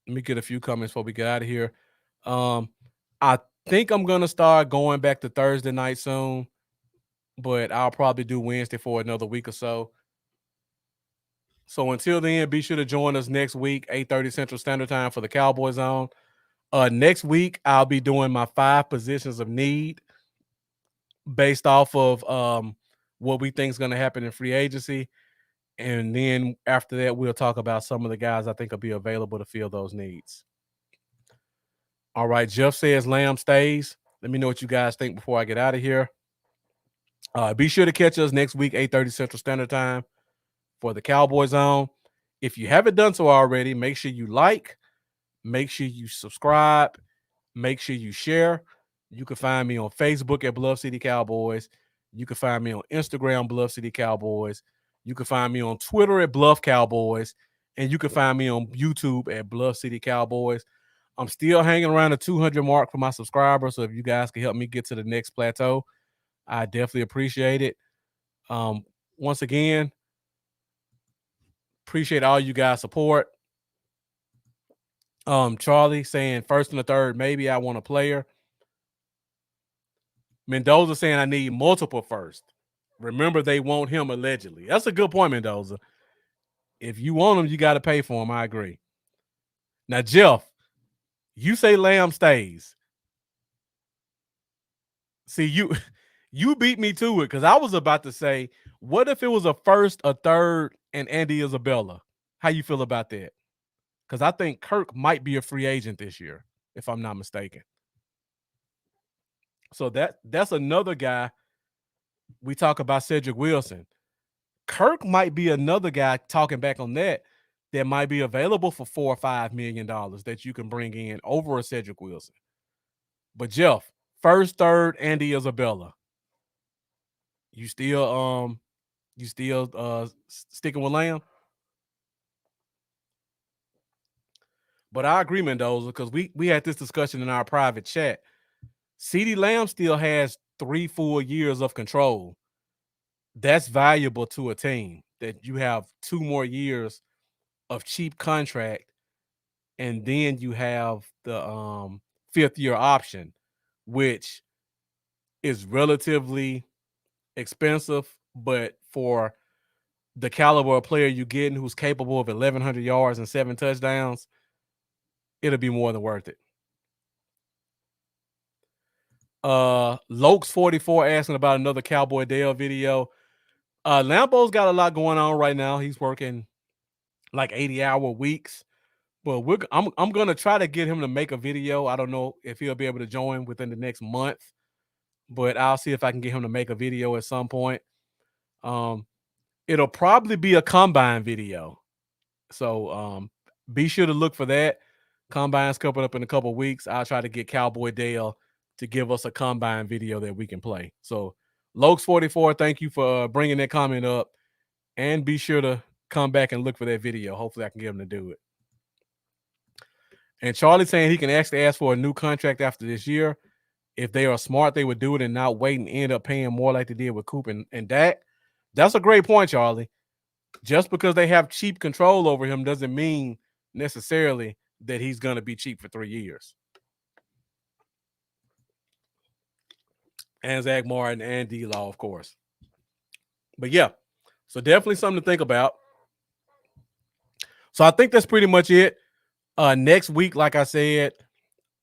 Let me get a few comments before we get out of here. I think I'm going to start going back to Thursday night soon, but I'll probably do Wednesday for another week or so. So until then, be sure to join us next week, 8:30 Central Standard Time for the Cowboy Zone. Next week, I'll be doing my 5 positions of need based off of what we think is going to happen in free agency. And then after that, we'll talk about some of the guys I think will be available to fill those needs. All right, Jeff says Lamb stays. Let me know what you guys think before I get out of here. Be sure to catch us next week, 8:30 Central Standard Time for the Cowboy Zone. If you haven't done so already, make sure you like, make sure you subscribe, make sure you share. You can find me on Facebook at Bluff City Cowboys. You can find me on Instagram, Bluff City Cowboys. You can find me on Twitter at Bluff Cowboys. And you can find me on YouTube at Bluff City Cowboys. I'm still hanging around the 200 mark for my subscribers. So if you guys can help me get to the next plateau, I definitely appreciate it. Once again, appreciate all you guys' support. Charlie saying first and a third, maybe I want a player. Mendoza saying I need multiple first. Remember, they want him allegedly. That's a good point, Mendoza. If you want him, you got to pay for him. I agree. Now, Jeff, you say Lamb stays. See, you beat me to it because I was about to say, what if it was a first, a third, and Andy Isabella? How you feel about that? Because I think Kirk might be a free agent this year, if I'm not mistaken. So that's another guy. We talk about Cedric Wilson. Kirk might be another guy talking back on that. that might be available for $4 or $5 million that you can bring in over a Cedric Wilson. But Jeff, first, third, Andy Isabella. You still sticking with Lamb? But I agree, Mendoza, because we had this discussion in our private chat. CeeDee Lamb still has 3 full years of control. That's valuable to a team, that you have 2 more years of cheap contract, and then you have the 5th year option, which is relatively expensive, but for the caliber of player you're getting, who's capable of 1,100 yards and 7 touchdowns, it'll be more than worth it. Lokes 44 asking about another Cowboy Dale video. Lambo's got a lot going on right now. He's working like 80-hour weeks, but I'm gonna try to get him to make a video. I don't know if he'll be able to join within the next month, but I'll see if I can get him to make a video at some point. It'll probably be a combine video, so be sure to look for that. Combine's coming up in a couple of weeks. I'll try to get Cowboy Dale to give us a combine video that we can play. So Lokes 44, thank you for bringing that comment up, and be sure to come back and look for that video. Hopefully I can get him to do it. And Charlie saying he can actually ask for a new contract after this year. If they are smart, they would do it and not wait and end up paying more like they did with Coop and Dak. That's a great point, Charlie. Just because they have cheap control over him doesn't mean necessarily that he's going to be cheap for 3 years. And Zach Martin and D-Law, of course. But yeah, so definitely something to think about. So I think that's pretty much it. Next week, like I said,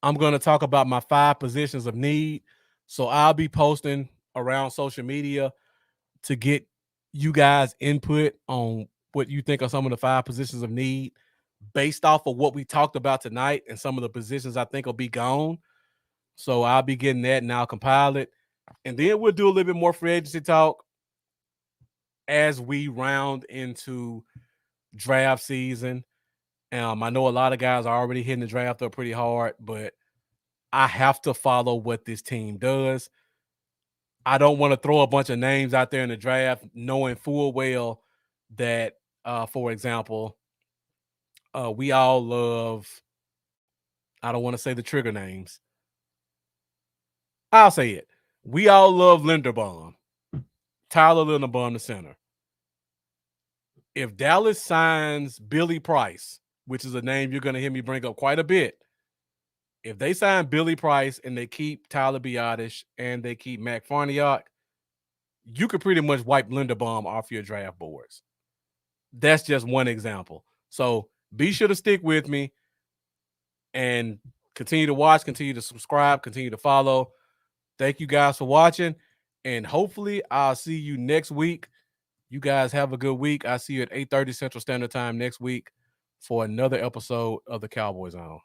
I'm going to talk about my 5 positions of need. So I'll be posting around social media to get you guys input on what you think are some of the 5 positions of need based off of what we talked about tonight and some of the positions I think will be gone. So I'll be getting that and I'll compile it. And then we'll do a little bit more free agency talk as we round into draft season. I know a lot of guys are already hitting the draft up pretty hard, but I have to follow what this team does. I don't want to throw a bunch of names out there in the draft knowing full well that, for example, we all love, I don't want to say the trigger names. I'll say it. We all love Linderbaum, Tyler Linderbaum, the center. If Dallas signs Billy Price, which is a name you're going to hear me bring up quite a bit, if they sign Billy Price and they keep Tyler Biadasz and they keep Mac Farniok, you could pretty much wipe Linderbaum off your draft boards. That's just one example. So be sure to stick with me and continue to watch, continue to subscribe, continue to follow. Thank you guys for watching, and hopefully I'll see you next week. You guys have a good week. I'll see you at 8:30 Central Standard Time next week for another episode of the Cowboy Zone.